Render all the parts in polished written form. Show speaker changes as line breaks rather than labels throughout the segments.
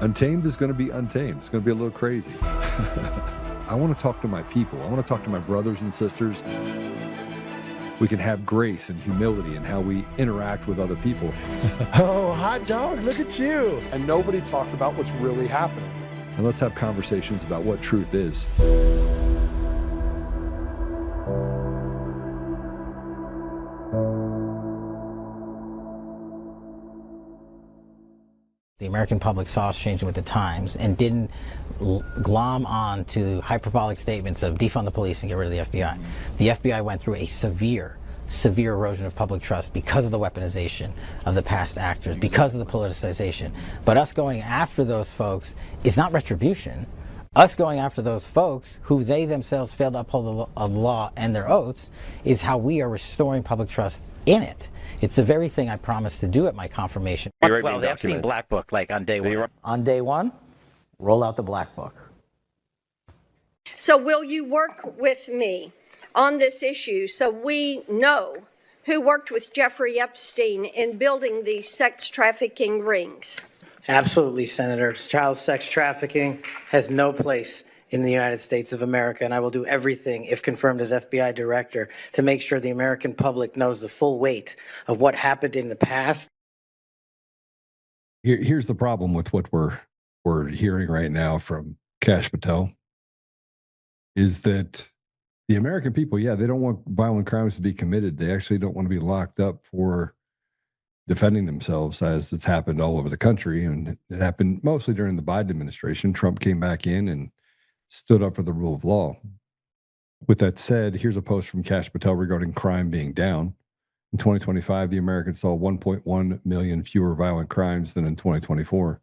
Untamed is going to be untamed. It's going to be a little crazy. I want to talk to my people. I want to talk to my brothers and sisters. We can have grace and humility in how we interact with other people.
Oh, hot dog, look at you.
And nobody talked about what's really happening.
And let's have conversations about what truth is.
The American public saw us changing with the times and didn't glom on to hyperbolic statements of defund the police and get rid of the FBI. The FBI went through a severe erosion of public trust because of the weaponization of the past actors, because of the politicization. But us going after those folks is not retribution. Us going after those folks who they themselves failed to uphold the law and their oaths is how we are restoring public trust in it. It's the very thing I promised to do at my confirmation. Well, the Epstein Black Book, like on day one. On day one, roll out the Black Book.
So will you work with me on this issue so we know who worked with Jeffrey Epstein in building these sex trafficking rings?
Absolutely, Senator. Child sex trafficking has no place in the United States of America, and I will do everything, if confirmed as FBI director, to make sure the American public knows the full weight of what happened in the past.
Here's the problem with what we're hearing right now from Kash Patel is that the American people, they don't want violent crimes to be committed. They actually don't want to be locked up for defending themselves, as it's happened all over the country. And it happened mostly during the Biden administration. Trump came back in and stood up for the rule of law. With that said, here's a post from Kash Patel regarding crime being down. In 2025, the Americans saw 1.1 million fewer violent crimes than in 2024.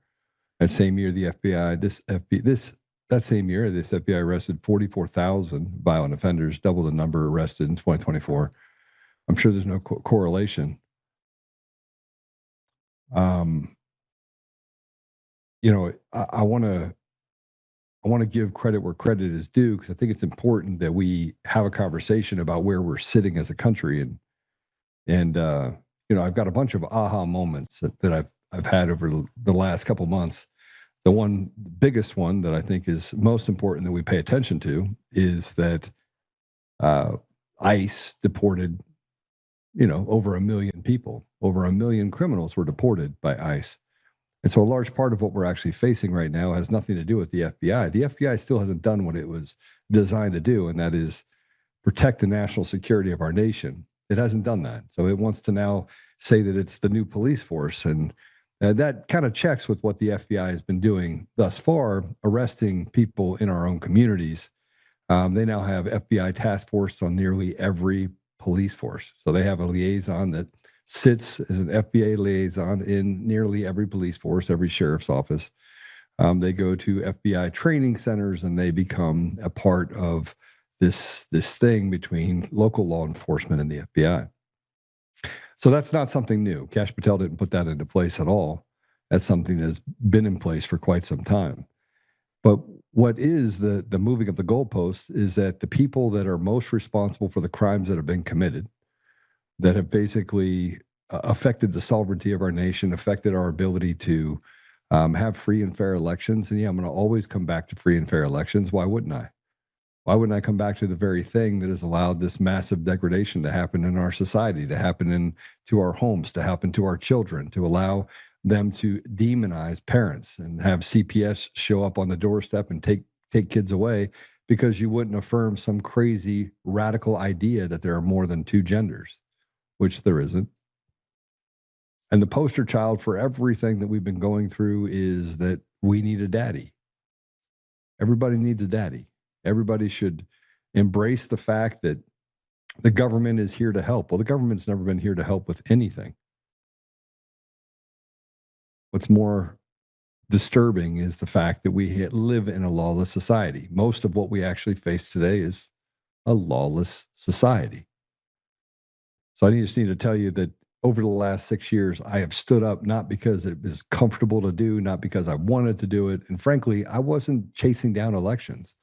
That same year, the FBI, that same year, this FBI arrested 44,000 violent offenders, double the number arrested in 2024. I'm sure there's no correlation. I want to give credit where credit is due, because I think it's important that we have a conversation about where we're sitting as a country. And I've got a bunch of aha moments that I've had over the last couple months. The biggest one that I think is most important that we pay attention to is that ICE deported, over 1 million people. Over 1 million criminals were deported by ICE. And so a large part of what we're actually facing right now has nothing to do with the FBI. The FBI still hasn't done what it was designed to do, and that is protect the national security of our nation. It hasn't done that. So it wants to now say that it's the new police force. And that kind of checks with what the FBI has been doing thus far, arresting people in our own communities. They now have FBI task force on nearly every police force. So they have a liaison that sits as an FBI liaison in nearly every police force, every sheriff's office. They go to FBI training centers, and they become a part of this thing between local law enforcement and the FBI. So that's not something new. Kash Patel didn't put that into place at all. That's something that's been in place for quite some time. But what is the moving of the goalposts is that the people that are most responsible for the crimes that have been committed, that have basically affected the sovereignty of our nation, affected our ability to have free and fair elections. And I'm going to always come back to free and fair elections. Why wouldn't I? Why wouldn't I come back to the very thing that has allowed this massive degradation to happen in our society, to happen to our homes, to happen to our children, to allow them to demonize parents and have CPS show up on the doorstep and take kids away because you wouldn't affirm some crazy radical idea that there are more than two genders, which there isn't. And the poster child for everything that we've been going through is that we need a daddy. Everybody needs a daddy. Everybody should embrace the fact that the government is here to help. Well, the government's never been here to help with anything. What's more disturbing is the fact that we live in a lawless society. Most of what we actually face today is a lawless society. So I just need to tell you that over the last 6 years, I have stood up not because it was comfortable to do, not because I wanted to do it. And frankly, I wasn't chasing down elections.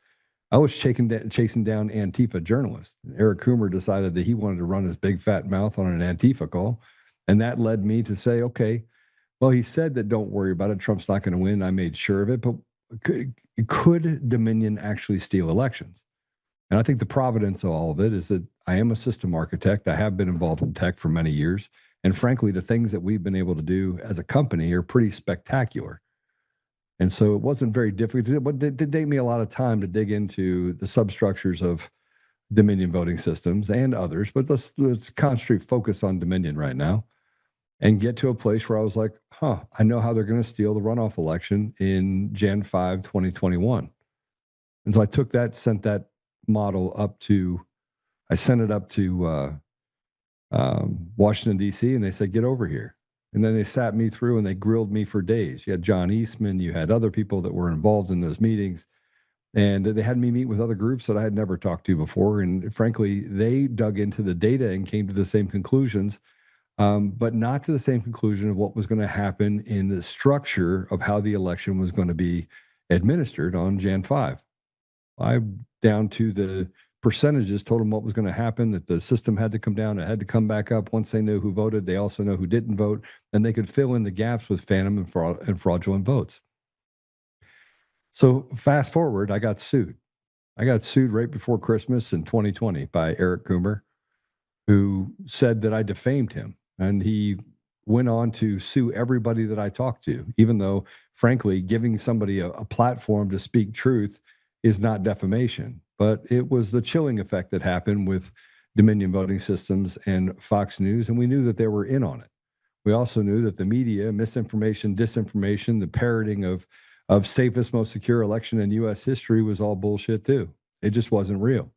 I was chasing down Antifa journalists. Eric Coomer decided that he wanted to run his big fat mouth on an Antifa call. And that led me to say, okay, Well, he said that don't worry about it. Trump's not going to win. I made sure of it. But could Dominion actually steal elections? And I think the providence of all of it is that I am a system architect. I have been involved in tech for many years. And frankly, the things that we've been able to do as a company are pretty spectacular. And so it wasn't very difficult, but it did take me a lot of time to dig into the substructures of Dominion voting systems and others. But let's concentrate, focus on Dominion right now and get to a place where I was like, I know how they're going to steal the runoff election in Jan 5, 2021. And so I took that, sent that model up to, I sent it up to Washington, D.C., and they said, get over here. And then they sat me through and they grilled me for days. You had John Eastman, you had other people that were involved in those meetings, and they had me meet with other groups that I had never talked to before. And frankly, they dug into the data and came to the same conclusions, but not to the same conclusion of what was going to happen in the structure of how the election was going to be administered on Jan 5. I down to the percentages, told them what was going to happen, that the system had to come down, it had to come back up. Once they knew who voted, they also know who didn't vote, and they could fill in the gaps with phantom and fraudulent votes. So fast forward, I got sued. I got sued right before Christmas in 2020 by Eric Coomer, who said that I defamed him. And he went on to sue everybody that I talked to, even though, frankly, giving somebody a platform to speak truth is not defamation. But it was the chilling effect that happened with Dominion voting systems and Fox News, and we knew that they were in on it. We also knew that the media, misinformation, disinformation, the parroting of safest, most secure election in U.S. history was all bullshit too. It just wasn't real.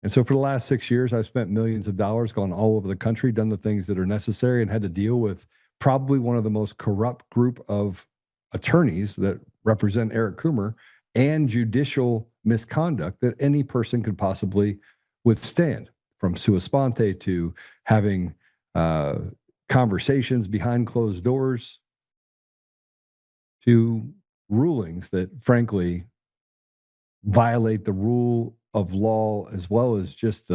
And so for the last 6 years, I've spent millions of dollars, gone all over the country, done the things that are necessary, and had to deal with probably one of the most corrupt group of attorneys that represent Eric Coomer and judicial misconduct that any person could possibly withstand, from sua sponte to having conversations behind closed doors to rulings that, frankly, violate the rule of law, as well as just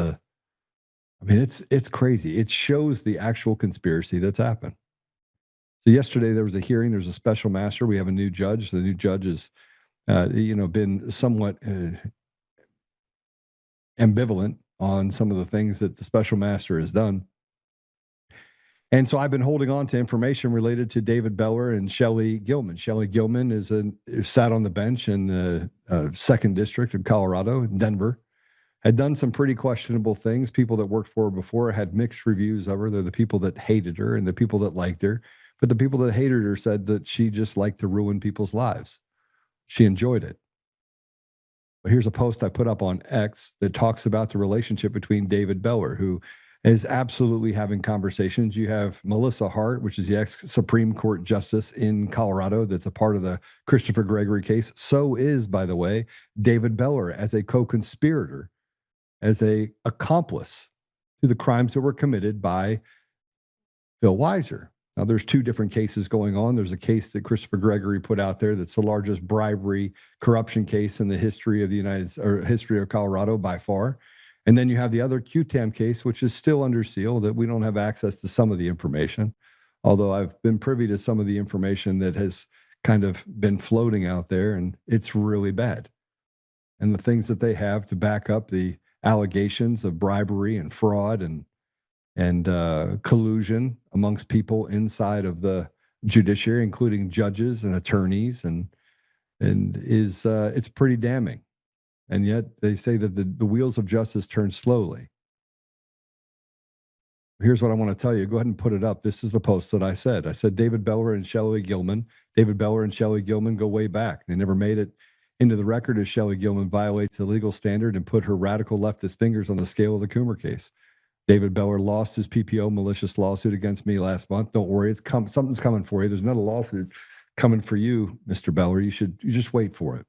it's crazy. It shows the actual conspiracy that's happened. So yesterday there was a hearing. There's a special master. We have a new judge. The new judge is been somewhat ambivalent on some of the things that the special master has done. And so I've been holding on to information related to David Beller and Shelley Gilman. Shelley Gilman is sat on the bench in the 2nd District of Colorado, in Denver, had done some pretty questionable things. People that worked for her before had mixed reviews of her. They're the people that hated her and the people that liked her. But the people that hated her said that she just liked to ruin people's lives. She enjoyed it. But here's a post I put up on X that talks about the relationship between David Beller, who is absolutely having conversations. You have Melissa Hart, which is the ex-Supreme Court Justice in Colorado that's a part of the Christopher Gregory case. So is, by the way, David Beller as a co-conspirator, as a accomplice to the crimes that were committed by Phil Weiser. Now, there's 2 different cases going on. There's a case that Christopher Gregory put out there that's the largest bribery corruption case in the history of history of Colorado by far. And then you have the other QTAM case, which is still under seal, that we don't have access to some of the information, although I've been privy to some of the information that has kind of been floating out there, and it's really bad. And the things that they have to back up the allegations of bribery and fraud and collusion amongst people inside of the judiciary, including judges and attorneys, and it's pretty damning. And yet they say that the wheels of justice turn slowly. Here's what I want to tell you. Go ahead and put it up. This is the post that I said. I said David Beller and Shelley Gilman. David Beller and Shelley Gilman go way back. They never made it into the record as Shelley Gilman violates the legal standard and put her radical leftist fingers on the scale of the Coomer case. David Beller lost his PPO malicious lawsuit against me last month. Don't worry, something's coming for you. There's another lawsuit coming for you, Mr. Beller. You just wait for it.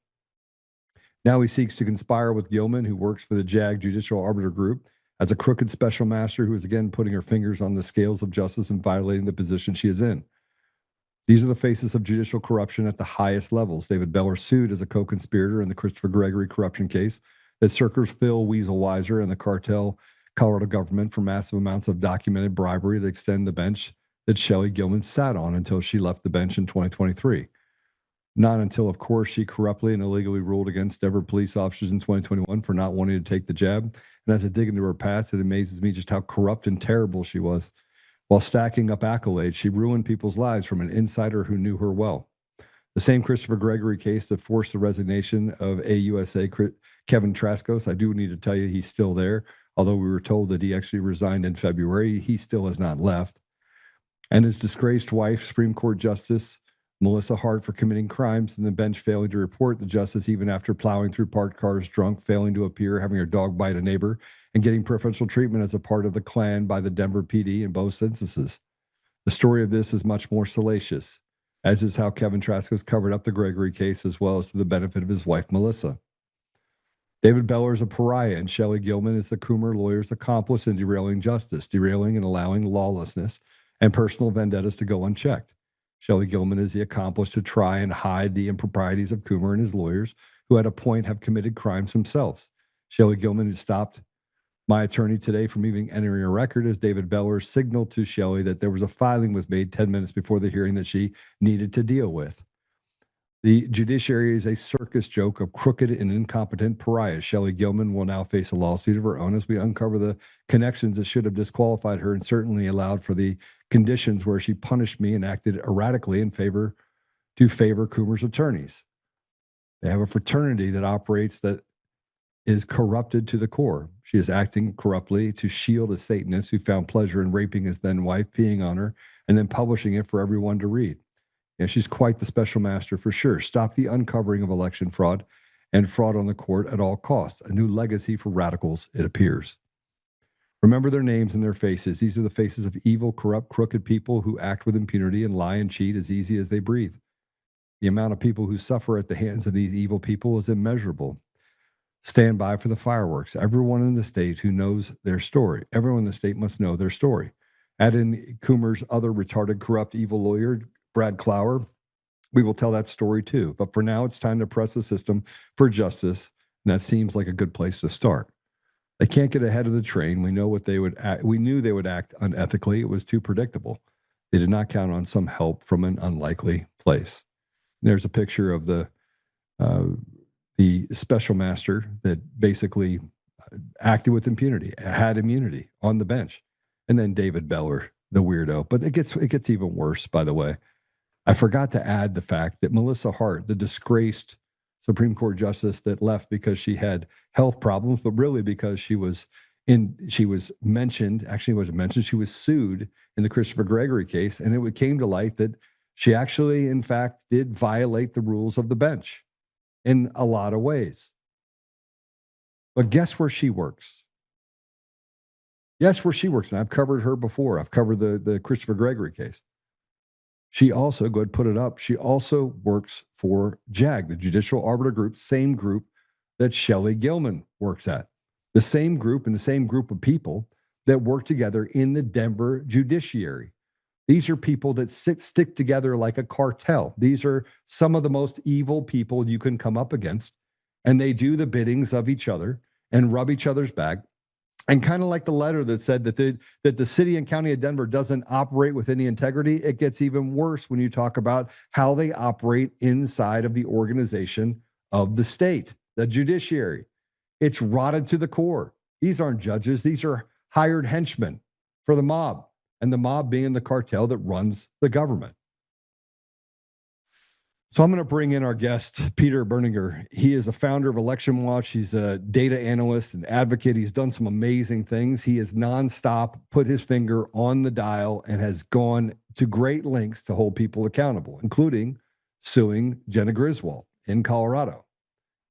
Now he seeks to conspire with Gilman, who works for the JAG Judicial Arbiter Group, as a crooked special master who is again putting her fingers on the scales of justice and violating the position she is in. These are the faces of judicial corruption at the highest levels. David Beller sued as a co-conspirator in the Christopher Gregory corruption case that circles Phil Weasel Weiser and the Cartel Colorado government for massive amounts of documented bribery that extend the bench that Shelley Gilman sat on until she left the bench in 2023. Not until, of course, she corruptly and illegally ruled against Denver police officers in 2021 for not wanting to take the jab. And as I dig into her past, it amazes me just how corrupt and terrible she was. While stacking up accolades, she ruined people's lives from an insider who knew her well. The same Christopher Gregory case that forced the resignation of AUSA Kevin Traskos, I do need to tell you he's still there. Although we were told that he actually resigned in February, he still has not left. And his disgraced wife, Supreme Court Justice Melissa Hart, for committing crimes and the bench failing to report the justice even after plowing through parked cars drunk, failing to appear, having her dog bite a neighbor, and getting preferential treatment as a part of the Klan by the Denver PD in both instances. The story of this is much more salacious, as is how Kevin Traskos covered up the Gregory case, as well as to the benefit of his wife, Melissa. David Beller is a pariah, and Shelley Gilman is the Coomer lawyer's accomplice in derailing justice, derailing and allowing lawlessness and personal vendettas to go unchecked. Shelley Gilman is the accomplice to try and hide the improprieties of Coomer and his lawyers, who at a point have committed crimes themselves. Shelley Gilman has stopped my attorney today from even entering a record as David Beller signaled to Shelley that there was a filing was made 10 minutes before the hearing that she needed to deal with. The judiciary is a circus joke of crooked and incompetent pariahs. Shelley Gilman will now face a lawsuit of her own as we uncover the connections that should have disqualified her and certainly allowed for the conditions where she punished me and acted erratically to favor Coomer's attorneys. They have a fraternity that operates that is corrupted to the core. She is acting corruptly to shield a Satanist who found pleasure in raping his then wife, peeing on her, and then publishing it for everyone to read. Yeah, she's quite the special master for sure. Stop the uncovering of election fraud and fraud on the court at all costs. A new legacy for radicals, it appears. Remember their names and their faces. These are the faces of evil, corrupt, crooked people who act with impunity and lie and cheat as easy as they breathe. The amount of people who suffer at the hands of these evil people is immeasurable. Stand by for the fireworks. Everyone in the state who knows their story. Everyone in the state must know their story. Add in Coomer's other retarded, corrupt, evil lawyer, Brad Clower. We will tell that story too. But for now, it's time to press the system for justice. And that seems like a good place to start. They can't get ahead of the train. We know what they would act. We knew they would act unethically. It was too predictable. They did not count on some help from an unlikely place. There's a picture of the special master that basically acted with impunity, had immunity on the bench. And then David Beller, the weirdo. But it gets even worse, by the way. I forgot to add the fact that Melissa Hart, the disgraced Supreme Court justice that left because she had health problems, but really because she was mentioned, actually wasn't mentioned, she was sued in the Christopher Gregory case, and it came to light that she actually, in fact, did violate the rules of the bench in a lot of ways. But guess where she works? Guess where she works? And I've covered her before. I've covered the Christopher Gregory case. She also, go ahead and put it up, she also works for JAG, the Judicial Arbiter Group, same group that Shelley Gilman works at. The same group and the same group of people that work together in the Denver judiciary. These are people that stick together like a cartel. These are some of the most evil people you can come up against, and they do the biddings of each other and rub each other's back. And kind of like the letter that said that the city and county of Denver doesn't operate with any integrity, it gets even worse when you talk about how they operate inside of the organization of the state, the judiciary. It's rotted to the core. These aren't judges. These are hired henchmen for the mob, and the mob being the cartel that runs the government. So I'm going to bring in our guest, Peter Bernegger. He is the founder of Election Watch. He's a data analyst and advocate. He's done some amazing things. He has nonstop put his finger on the dial and has gone to great lengths to hold people accountable, including suing Jena Griswold in Colorado,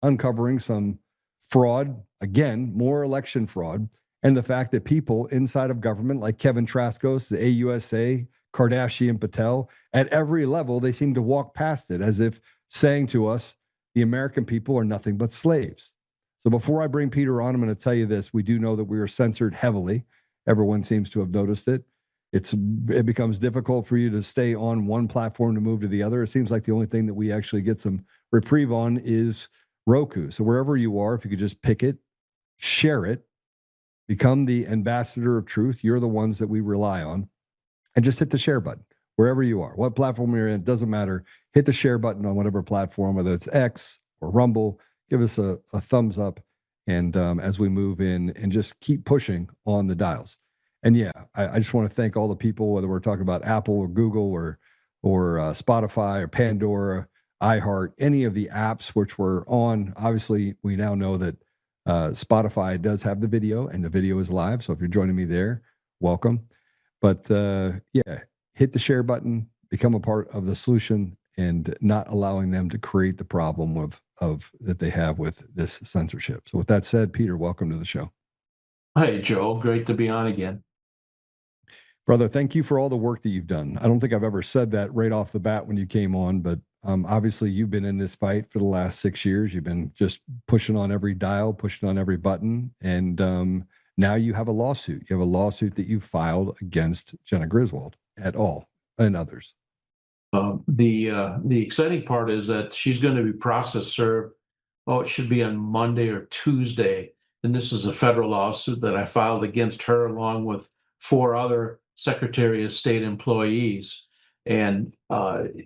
uncovering some fraud, again, more election fraud, and the fact that people inside of government like Kevin Traskos, the AUSA, Kash Patel, at every level, they seem to walk past it as if saying to us, the American people are nothing but slaves. So before I bring Peter on, I'm going to tell you this. We do know that we are censored heavily. Everyone seems to have noticed it. It becomes difficult for you to stay on one platform to move to the other. It seems like the only thing that we actually get some reprieve on is Roku. So wherever you are, if you could just pick it, share it, become the ambassador of truth. You're the ones that we rely on. and just hit the share button wherever you are. What platform you're in, it doesn't matter. Hit the share button on whatever platform, whether it's X or Rumble. Give us a thumbs up. And as we move in, and just keep pushing on the dials. And yeah, I just want to thank all the people, whether we're talking about Apple or Google or Spotify or Pandora, iHeart, any of the apps which we're on. Obviously, we now know that Spotify does have the video, and the video is live. So if you're joining me there, welcome. But yeah, hit the share button, become a part of the solution, and not allowing them to create the problem of that they have with this censorship. So with that said, Peter, welcome to the show.
Hey, Joe. Great to be on again.
Brother, thank you for all the work that you've done. I don't think I've ever said that right off the bat when you came on, but obviously you've been in this fight for the last 6 years. You've been just pushing on every dial, pushing on every button, and now you have a lawsuit. You have a lawsuit that you filed against Jena Griswold et al. And others.
The exciting part is that she's going to be process served. Oh, it should be on Monday or Tuesday. And this is a federal lawsuit that I filed against her along with 4 other Secretary of State employees. And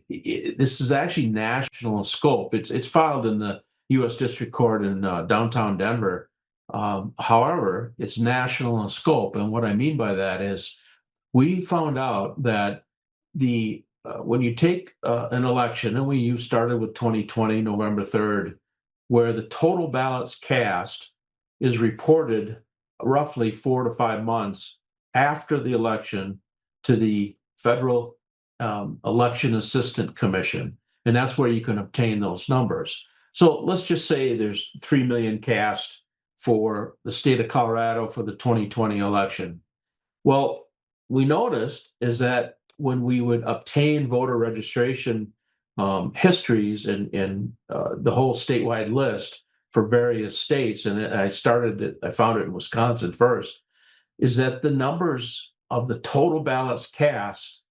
this is actually national in scope. It's filed in the U.S. District Court in downtown Denver. However, it's national in scope. And what I mean by that is we found out that when you take an election, and you started with 2020, November 3rd, where the total ballots cast is reported roughly 4 to 5 months after the election to the Federal Election Assistant Commission. And that's where you can obtain those numbers. So let's just say there's 3 million cast for the state of Colorado for the 2020 election. Well, we noticed is that when we would obtain voter registration histories and the whole statewide list for various states, and I found it in Wisconsin first, is that the numbers of the total ballots cast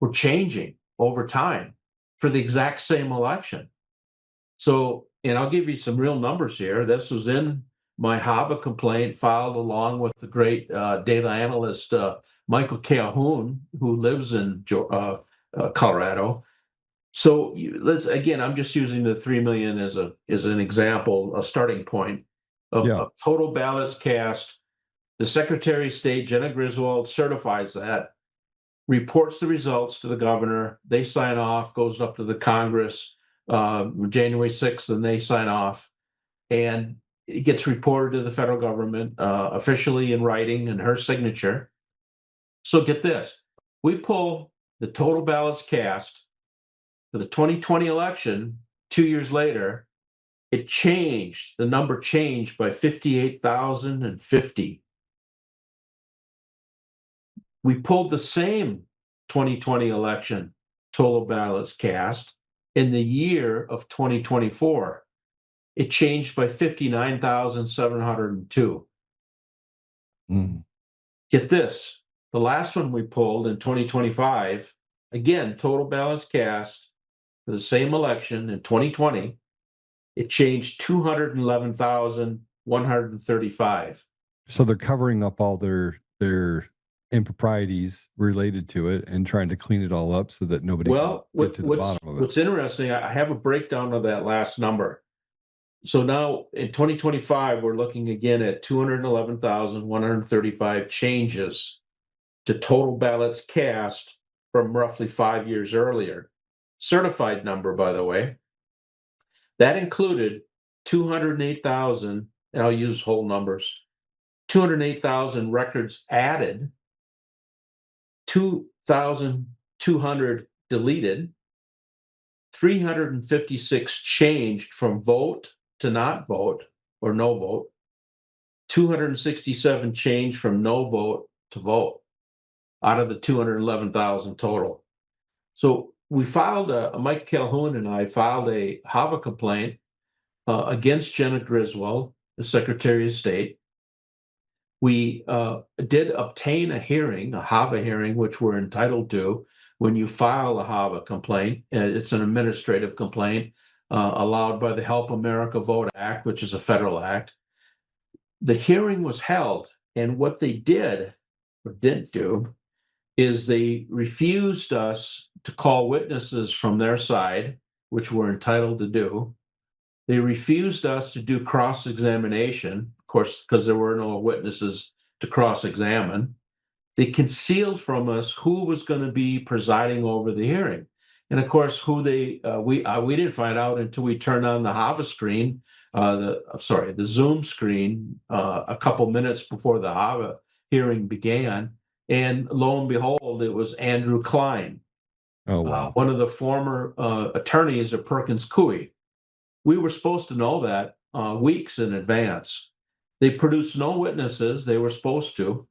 were changing over time for the exact same election. So, and I'll give you some real numbers here. This was in my HAVA complaint filed along with the great data analyst Michael Calhoun, who lives in Colorado. So again, I'm just using the 3 million as an example, a starting point of total ballots cast. The Secretary of State, Jena Griswold, certifies that, reports the results to the governor. They sign off, goes up to the Congress January 6th, and they sign off. And it gets reported to the federal government officially in writing and her signature. So get this, we pull the total ballots cast for the 2020 election 2 years later, it changed, the number changed by 58,050. We pulled the same 2020 election total ballots cast in the year of 2024. It changed by 59,702. Get this, the last one we pulled in 2025, again, total ballots cast for the same election in 2020, it changed 211,135.
So they're covering up all their improprieties related to it and trying to clean it all up so that nobody can get to the bottom of it.
What's interesting, I have a breakdown of that last number. So now in 2025, we're looking again at 211,135 changes to total ballots cast from roughly 5 years earlier. Certified number, by the way. That included 208,000, and I'll use whole numbers, 208,000 records added, 2,200 deleted, 356 changed from vote to not vote or no vote, 267 changed from no vote to vote out of the 211,000 total. So we filed Mike Calhoun and I filed a HAVA complaint against Jena Griswold, the Secretary of State. We did obtain a hearing, a HAVA hearing, which we're entitled to when you file a HAVA complaint. It's an administrative complaint allowed by the Help America Vote Act, which is a federal act. The hearing was held, and what they did or didn't do is they refused us to call witnesses from their side, which we're entitled to do. They refused us to do cross-examination, of course, because there were no witnesses to cross-examine. They concealed from us who was going to be presiding over the hearing. And of course, who we didn't find out until we turned on the Hava screen, the Zoom screen, a couple minutes before the Hava hearing began. And lo and behold, it was Andrew Klein,
Oh, wow.
one of the former attorneys of Perkins Coie. We were supposed to know that weeks in advance. They produced no witnesses. They were supposed to.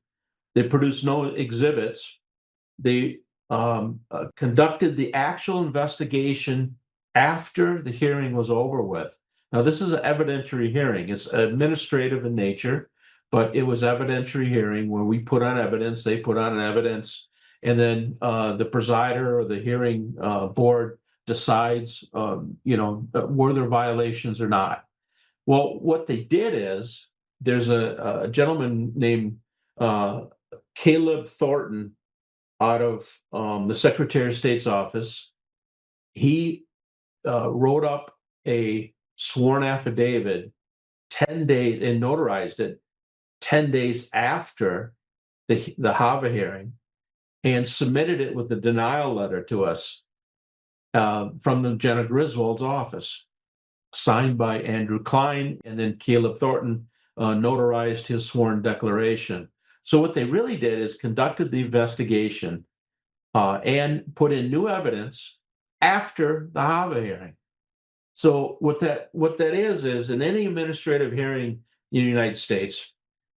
They produced no exhibits. They conducted the actual investigation after the hearing was over with. Now, this is an evidentiary hearing. It's administrative in nature, but it was evidentiary hearing where we put on evidence, they put on evidence, and then the presider or the hearing board decides, were there violations or not. Well, what they did is there's a gentleman named Caleb Thornton out of the Secretary of State's office. He wrote up a sworn affidavit 10 days and notarized it 10 days after the Hava hearing and submitted it with a denial letter to us from the Jena Griswold's office, signed by Andrew Klein, and then Caleb Thornton notarized his sworn declaration. So what they really did is conducted the investigation and put in new evidence after the Hava hearing. So what that is in any administrative hearing in the United States,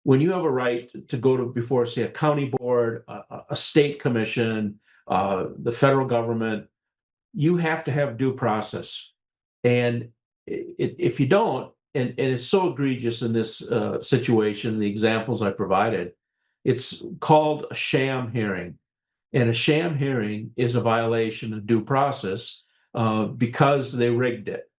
when you have a right to go to before, say, a county board, a state commission, the federal government, you have to have due process. And if you don't, and it's so egregious in this situation, the examples I provided, it's called a sham hearing. And a sham hearing is a violation of due process because they rigged it.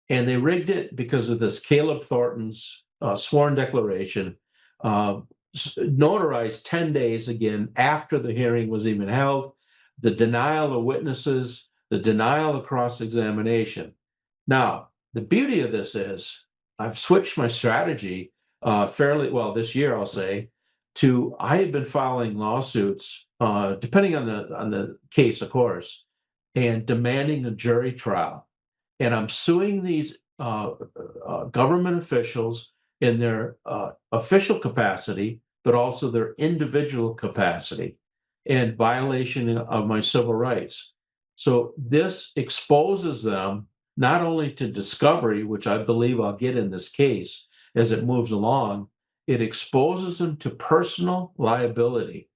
And they rigged it because of this Caleb Thornton's sworn declaration, notarized 10 days again after the hearing was even held, the denial of witnesses, the denial of cross-examination. Now, the beauty of this is I've switched my strategy fairly well this year, I'll say, to I had been filing lawsuits, depending on the case, of course, and demanding a jury trial. And I'm suing these government officials in their official capacity, but also their individual capacity and violation of my civil rights. So this exposes them not only to discovery, which I believe I'll get in this case as it moves along, it exposes them to personal liability.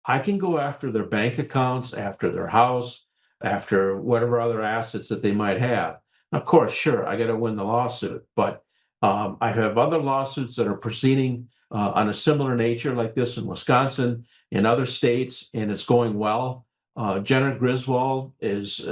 I can go after their bank accounts, after their house, after whatever other assets that they might have. Of course, sure, I got to win the lawsuit, but I have other lawsuits that are proceeding on a similar nature like this in Wisconsin, in other states, and it's going well. Jena Griswold is,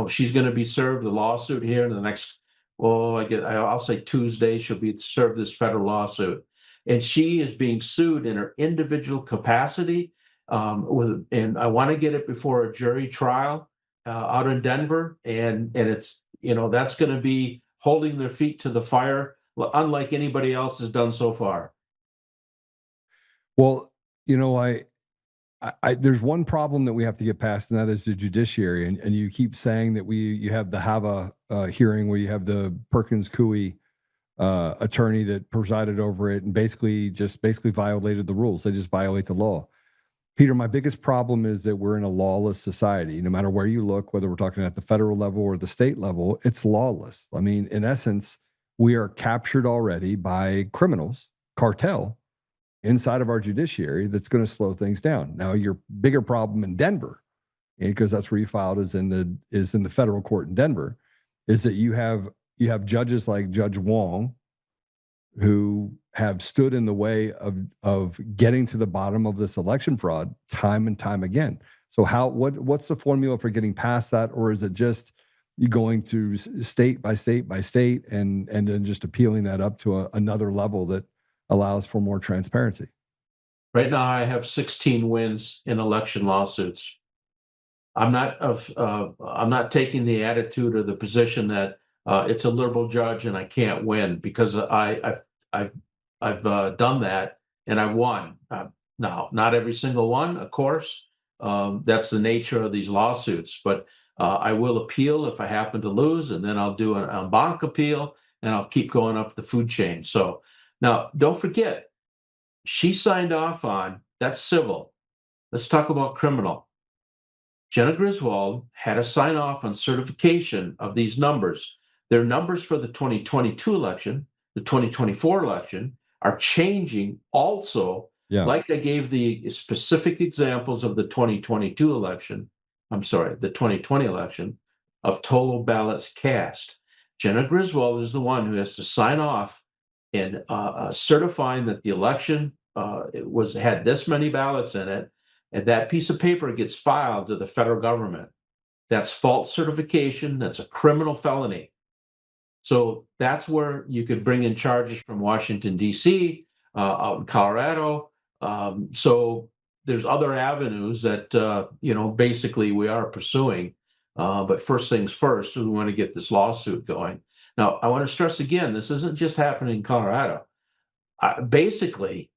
she's going to be served the lawsuit here in the next, I'll say Tuesday, she'll be served this federal lawsuit. And she is being sued in her individual capacity. And I want to get it before a jury trial out in Denver. And it's, that's going to be holding their feet to the fire, unlike anybody else has done so far.
Well, there's one problem that we have to get past, and that is the judiciary. And you keep saying that you have the Hava hearing where you have the Perkins Coie attorney that presided over it and basically violated the rules. They just violate the law. Peter, my biggest problem is that we're in a lawless society. No matter where you look, whether we're talking at the federal level or the state level, it's lawless. I mean, in essence, we are captured already by criminals, cartel, inside of our judiciary that's going to slow things down. Now, your bigger problem in Denver, because that's where you filed, is in the federal court in Denver, is that you have judges like Judge Wong who have stood in the way of getting to the bottom of this election fraud time and time again. So what's the formula for getting past that? Or is it just you going to state by state by state and then just appealing that up to another level that allows for more transparency?
Right now, I have 16 wins in election lawsuits. I'm not taking the attitude or the position that it's a liberal judge and I can't win, because I've done that and I won. Now, not every single one, of course. That's the nature of these lawsuits, but I will appeal if I happen to lose, and then I'll do an en banc appeal, and I'll keep going up the food chain. So now, don't forget, she signed off on, that's civil. Let's talk about criminal. Jena Griswold had to sign off on certification of these numbers. Their numbers for the 2022 election, the 2024 election, are changing also.
Yeah.
Like I gave the specific examples of the 2022 election, the 2020 election, of total ballots cast. Jena Griswold is the one who has to sign off in certifying that the election had this many ballots in it, and that piece of paper gets filed to the federal government. That's false certification. That's a criminal felony. So that's where you could bring in charges from Washington, D.C., out in Colorado. So there's other avenues that, basically we are pursuing. But first things first, we want to get this lawsuit going. Now, I want to stress again, this isn't just happening in Colorado. Basically,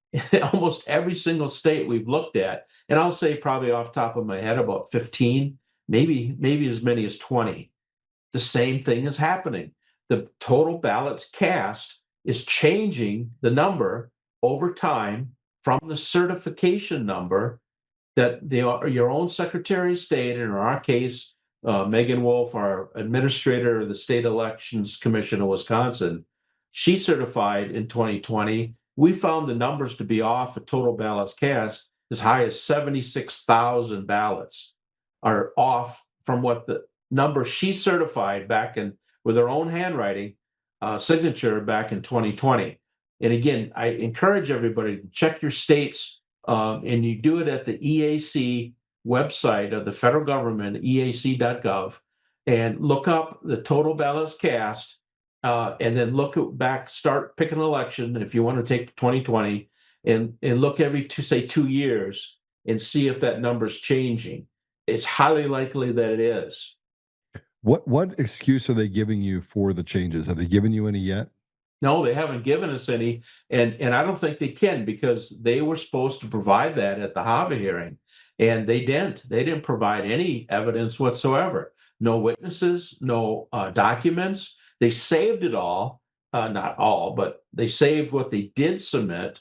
almost every single state we've looked at, and I'll say probably off the top of my head about 15, maybe as many as 20, the same thing is happening. The total ballots cast is changing the number over time from the certification number that your own Secretary of State, and in our case, Megan Wolf, our administrator of the State Elections Commission of Wisconsin, she certified in 2020. We found the numbers to be off of total ballots cast as high as 76,000 ballots are off from what the number she certified back in with her own handwriting signature back in 2020. And again, I encourage everybody to check your states, and you do it at the EAC website of the federal government, eac.gov, and look up the total ballots cast, and then start picking an election if you want to take 2020, and look every 2 years and see if that number's changing. It's highly likely that it is.
What excuse are they giving you for the changes? Have they given you any yet?
No, they haven't given us any, and I don't think they can, because they were supposed to provide that at the HAVA hearing, and they didn't. They didn't provide any evidence whatsoever. No witnesses, no documents. They saved it all, not all, but they saved what they did submit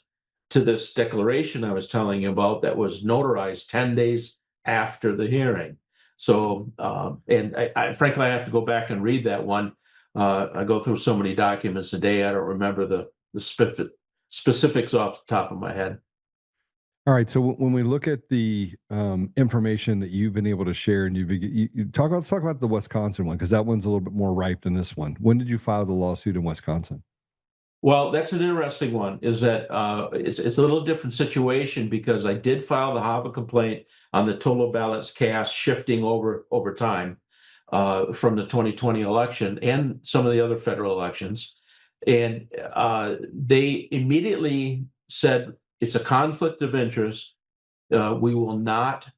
to this declaration I was telling you about that was notarized 10 days after the hearing. So, and I frankly, I have to go back and read that one. I go through so many documents a day, I don't remember the specifics off the top of my head.
All right. So when we look at the information that you've been able to share, and let's talk about the Wisconsin one, because that one's a little bit more ripe than this one. When did you file the lawsuit in Wisconsin?
Well, that's an interesting one. Is that it's a little different situation, because I did file the HAVA complaint on the total ballots cast shifting over time from the 2020 election and some of the other federal elections, and they immediately said it's a conflict of interest. We will not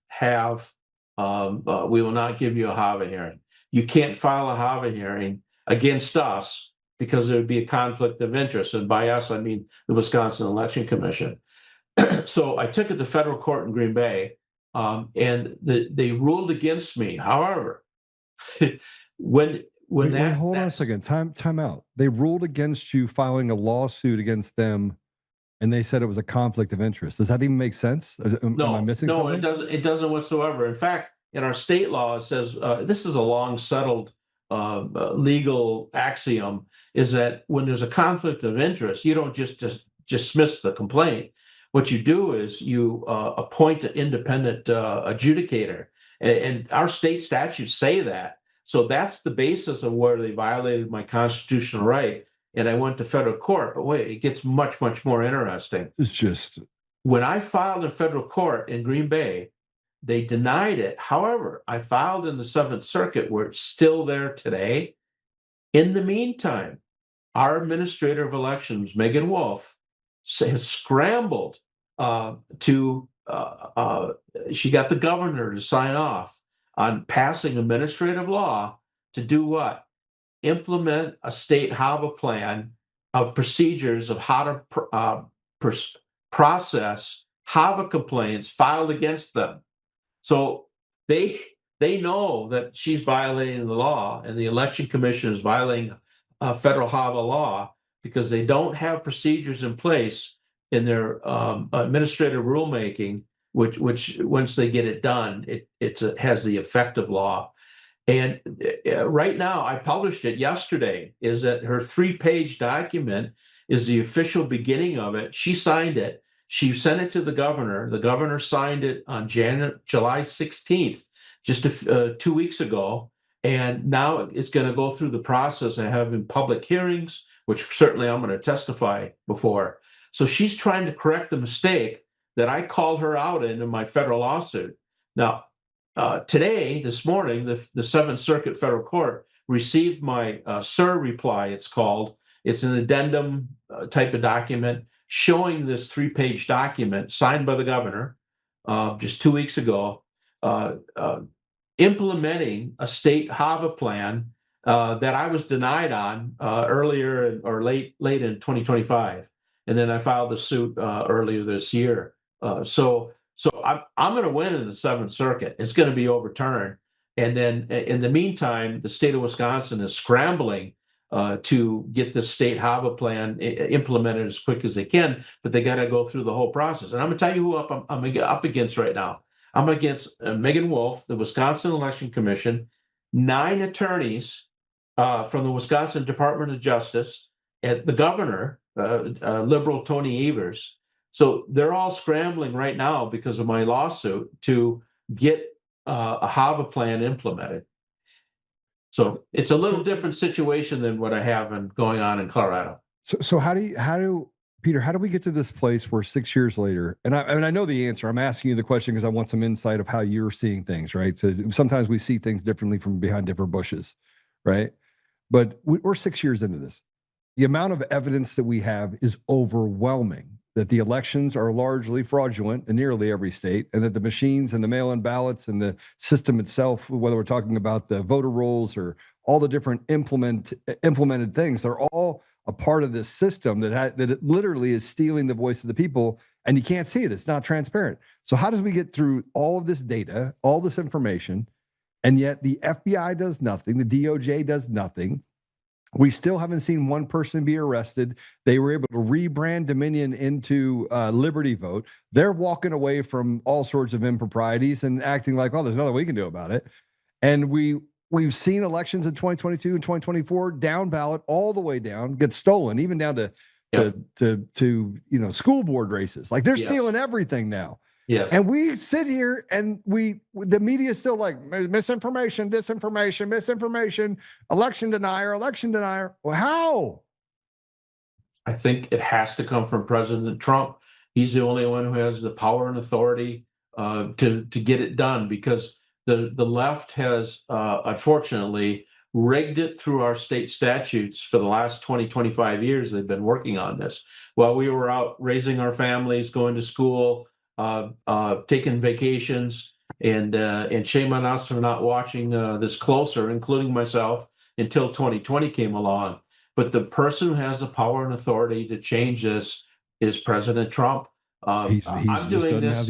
give you a HAVA hearing. You can't file a HAVA hearing against us, because there would be a conflict of interest. And by us, I mean the Wisconsin Election Commission. So I took it to federal court in Green Bay, and they ruled against me. However, hold on a second,
time out. They ruled against you filing a lawsuit against them, and they said it was a conflict of interest. Does that even make sense? Am I missing something?
No, it doesn't whatsoever. In fact, in our state law, it says this is a long settled legal axiom, is that when there's a conflict of interest, you don't just dismiss the complaint. What you do is you appoint an independent adjudicator, and our state statutes say that. So that's the basis of where they violated my constitutional right, and I went to federal court. But wait, it gets much, much more interesting.
It's just,
when I filed in federal court in Green Bay, they denied it. However, I filed in the Seventh Circuit, where it's still there today. In the meantime, our administrator of elections, Megan Wolf, has scrambled she got the governor to sign off on passing administrative law to do what? Implement a state HAVA plan of procedures of how to process HAVA complaints filed against them. So they know that she's violating the law, and the election commission is violating federal HAVA law because they don't have procedures in place in their administrative rulemaking, which once they get it done, it has the effect of law. And right now, I published it yesterday, is that her 3-page document is the official beginning of it. She signed it. She sent it to the governor. The governor signed it on July 16th, just 2 weeks ago. And now it's going to go through the process of having public hearings, which certainly I'm going to testify before. So she's trying to correct the mistake that I called her out in my federal lawsuit. Now, today, this morning, the Seventh Circuit Federal Court received my SIR reply, it's called. It's an addendum type of document showing this 3-page document signed by the governor just 2 weeks ago, implementing a state HAVA plan that I was denied on earlier or late in 2025. And then I filed the suit earlier this year. So I'm going to win in the Seventh Circuit. It's going to be overturned. And then in the meantime, the state of Wisconsin is scrambling to get the state HAVA plan implemented as quick as they can, but they got to go through the whole process. And I'm going to tell you who I'm up against right now. I'm against Megan Wolf, the Wisconsin Election Commission, 9 attorneys from the Wisconsin Department of Justice, and the governor, liberal Tony Evers. So they're all scrambling right now because of my lawsuit to get a HAVA plan implemented. So it's a little different situation than what I have going on in Colorado.
So Peter, how do we get to this place where 6 years later, and I know the answer, I'm asking you the question because I want some insight of how you're seeing things, right? So sometimes we see things differently from behind different bushes, right? But we're 6 years into this. The amount of evidence that we have is overwhelming that the elections are largely fraudulent in nearly every state, and that the machines and the mail-in ballots and the system itself, whether we're talking about the voter rolls or all the different implemented things, they're all a part of this system that it literally is stealing the voice of the people, and you can't see it. It's not transparent. So how does we get through all of this data, all this information, and yet the FBI does nothing, the DOJ does nothing? We still haven't seen one person be arrested. They were able to rebrand Dominion into Liberty Vote. They're walking away from all sorts of improprieties and acting like, well, there's nothing we can do about it. And we've seen elections in 2022 and 2024 down ballot all the way down, get stolen, even down to school board races. Like they're stealing everything now.
Yes.
And we sit here and the media is still like misinformation, disinformation, misinformation, election denier. Well, how?
I think it has to come from President Trump. He's the only one who has the power and authority to get it done, because the left has unfortunately rigged it through our state statutes for the last 20, 25 years. They've been working on this. While we were out raising our families, going to school, taking vacations, and shame on us for not watching this closer, including myself, until 2020 came along. But the person who has the power and authority to change this is President Trump. I'm doing this.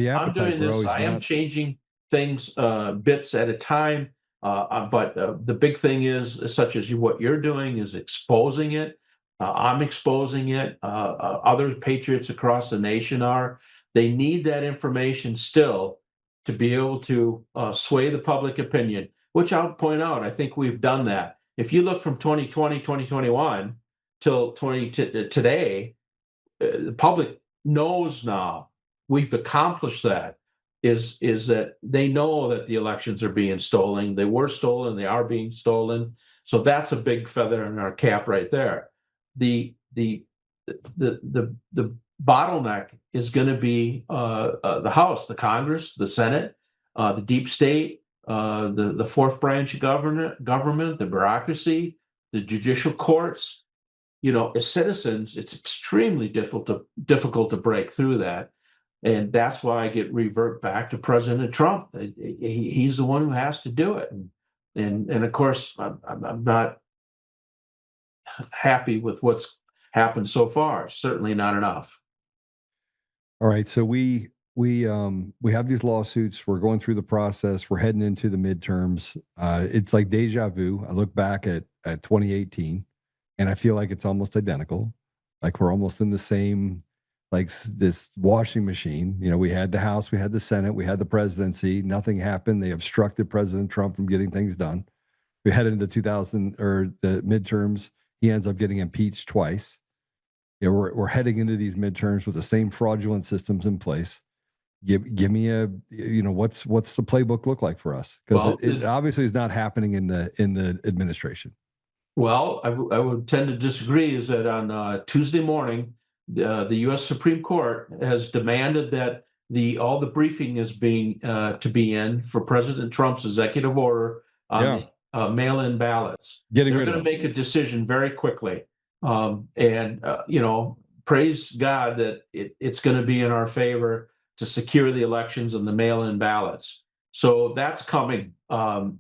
I am changing things bits at a time. But the big thing is, such as what you're doing, is exposing it. I'm exposing it. Other patriots across the nation are. They need that information still to be able to sway the public opinion, which I'll point out, I think we've done that. If you look from 2020, 2021 till today, the public knows now we've accomplished that, is that they know that the elections are being stolen. They were stolen, they are being stolen. So that's a big feather in our cap right there. The bottleneck is going to be the House, the Congress, the Senate, the deep state, the fourth branch of government, the bureaucracy, the judicial courts. As citizens, it's extremely difficult to break through that. And that's why I get revert back to President Trump. He's the one who has to do it. And of course, I'm not happy with what's happened so far. Certainly not enough.
All right. So we have these lawsuits. We're going through the process. We're heading into the midterms. It's like deja vu. I look back at 2018, and I feel like it's almost identical. Like we're almost in the same, like this washing machine. You know, we had the House, we had the Senate, we had the presidency. Nothing happened. They obstructed President Trump from getting things done. We headed into 2000 or the midterms. He ends up getting impeached twice. You know, we're heading into these midterms with the same fraudulent systems in place. Give me a, you know, what's the playbook look like for us? Because it obviously is not happening in the administration. Well,
I would tend to disagree. Is that on Tuesday morning, the U.S. Supreme Court has demanded that all the briefing is being to be in for President Trump's executive order on the mail-in ballots. They're going to make a decision very quickly, you know, praise God that it's going to be in our favor to secure the elections and the mail-in ballots. So that's coming. You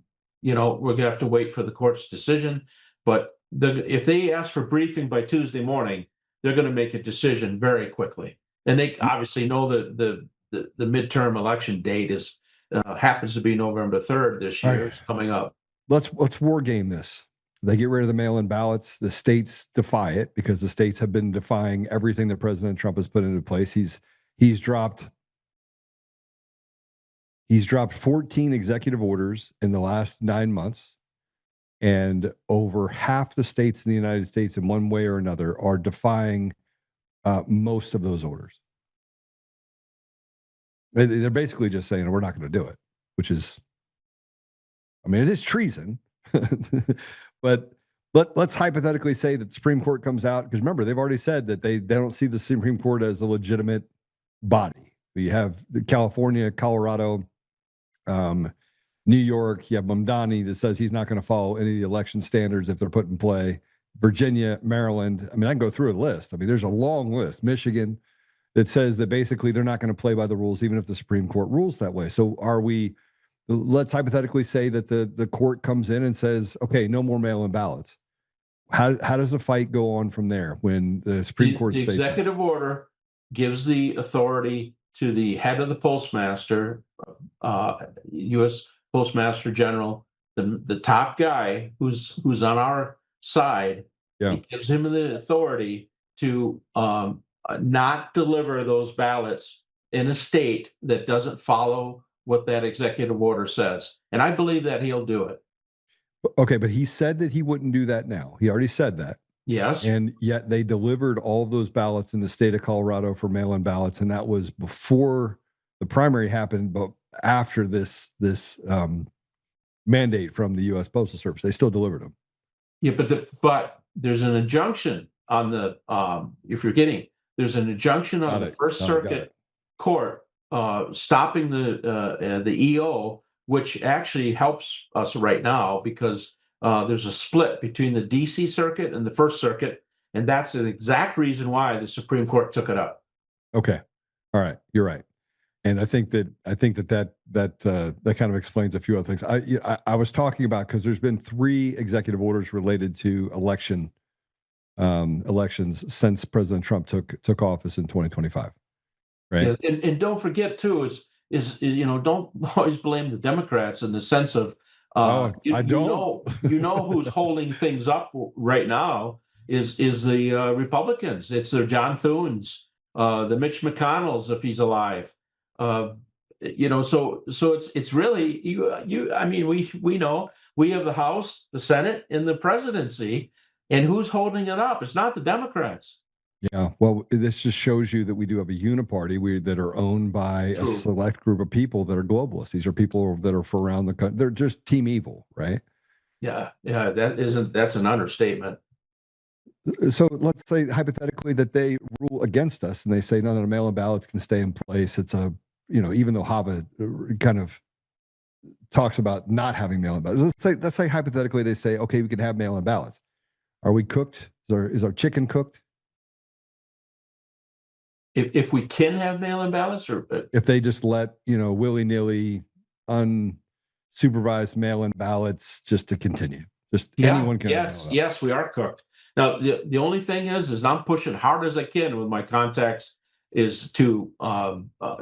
know, we're going to have to wait for the court's decision. But if they ask for briefing by Tuesday morning, they're going to make a decision very quickly. And they obviously know that the midterm election date is happens to be November 3rd this year. It's coming up.
Let's war game this. They get rid of the mail-in ballots. The states defy it because the states have been defying everything that President Trump has put into place. He's dropped 14 executive orders in the last 9 months. And over half the states in the United States, in one way or another, are defying most of those orders. They're basically just saying, we're not going to do it, which is, I mean, it is treason. But let's hypothetically say that the Supreme Court comes out, because remember, they've already said that they don't see the Supreme Court as a legitimate body. We have California, Colorado, New York, you have Mamdani that says he's not going to follow any of the election standards if they're put in play. Virginia, Maryland. I mean, I can go through a list. I mean, there's a long list. Michigan that says that basically they're not going to play by the rules, even if the Supreme Court rules that way. So let's hypothetically say that the court comes in and says, okay, no more mail-in ballots. How does the fight go on from there when the Supreme Court states
the executive order gives the authority to the head of the postmaster, U.S. Postmaster General, the top guy who's on our side. It gives him the authority to not deliver those ballots in a state that doesn't follow what that executive order says. And I believe that he'll do it.
Okay, but he said that he wouldn't do that now. He already said that.
Yes.
And yet they delivered all of those ballots in the state of Colorado for mail-in ballots. And that was before the primary happened, but after this mandate from the U.S. Postal Service. They still delivered them.
Yeah, but there's an injunction on the if you're getting, there's an injunction on the First Circuit Court stopping the EO, which actually helps us right now because there's a split between the DC Circuit and the First Circuit, and that's the exact reason why the Supreme Court took it up.
Okay, all right, you're right. And I think that kind of explains a few other things. I was talking about, because there's been 3 executive orders related to elections since President Trump took office in 2025. Right.
Yeah, and don't forget too is you know, don't always blame the Democrats in the sense of you know who's holding things up right now is the Republicans. It's their John Thunes, the Mitch McConnells if he's alive. You know, so it's really you. I mean, we know we have the House, the Senate, and the presidency, and who's holding it up? It's not the Democrats.
Yeah, well, this just shows you that we do have a uniparty that are owned by a select group of people that are globalists. These are people that are for around the country. They're just team evil, right?
Yeah, that's an understatement.
So let's say hypothetically that they rule against us and they say none of the mail-in ballots can stay in place. It's even though Hava kind of talks about not having mail-in ballots. Let's say hypothetically they say, okay, we can have mail-in ballots. Are we cooked? Is our chicken cooked?
If we can have mail-in ballots, or
If they just let, willy-nilly, unsupervised mail-in ballots just to continue. Just anyone can.
Yes, we are cooked. Now, the only thing is I'm pushing hard as I can with my contacts is to,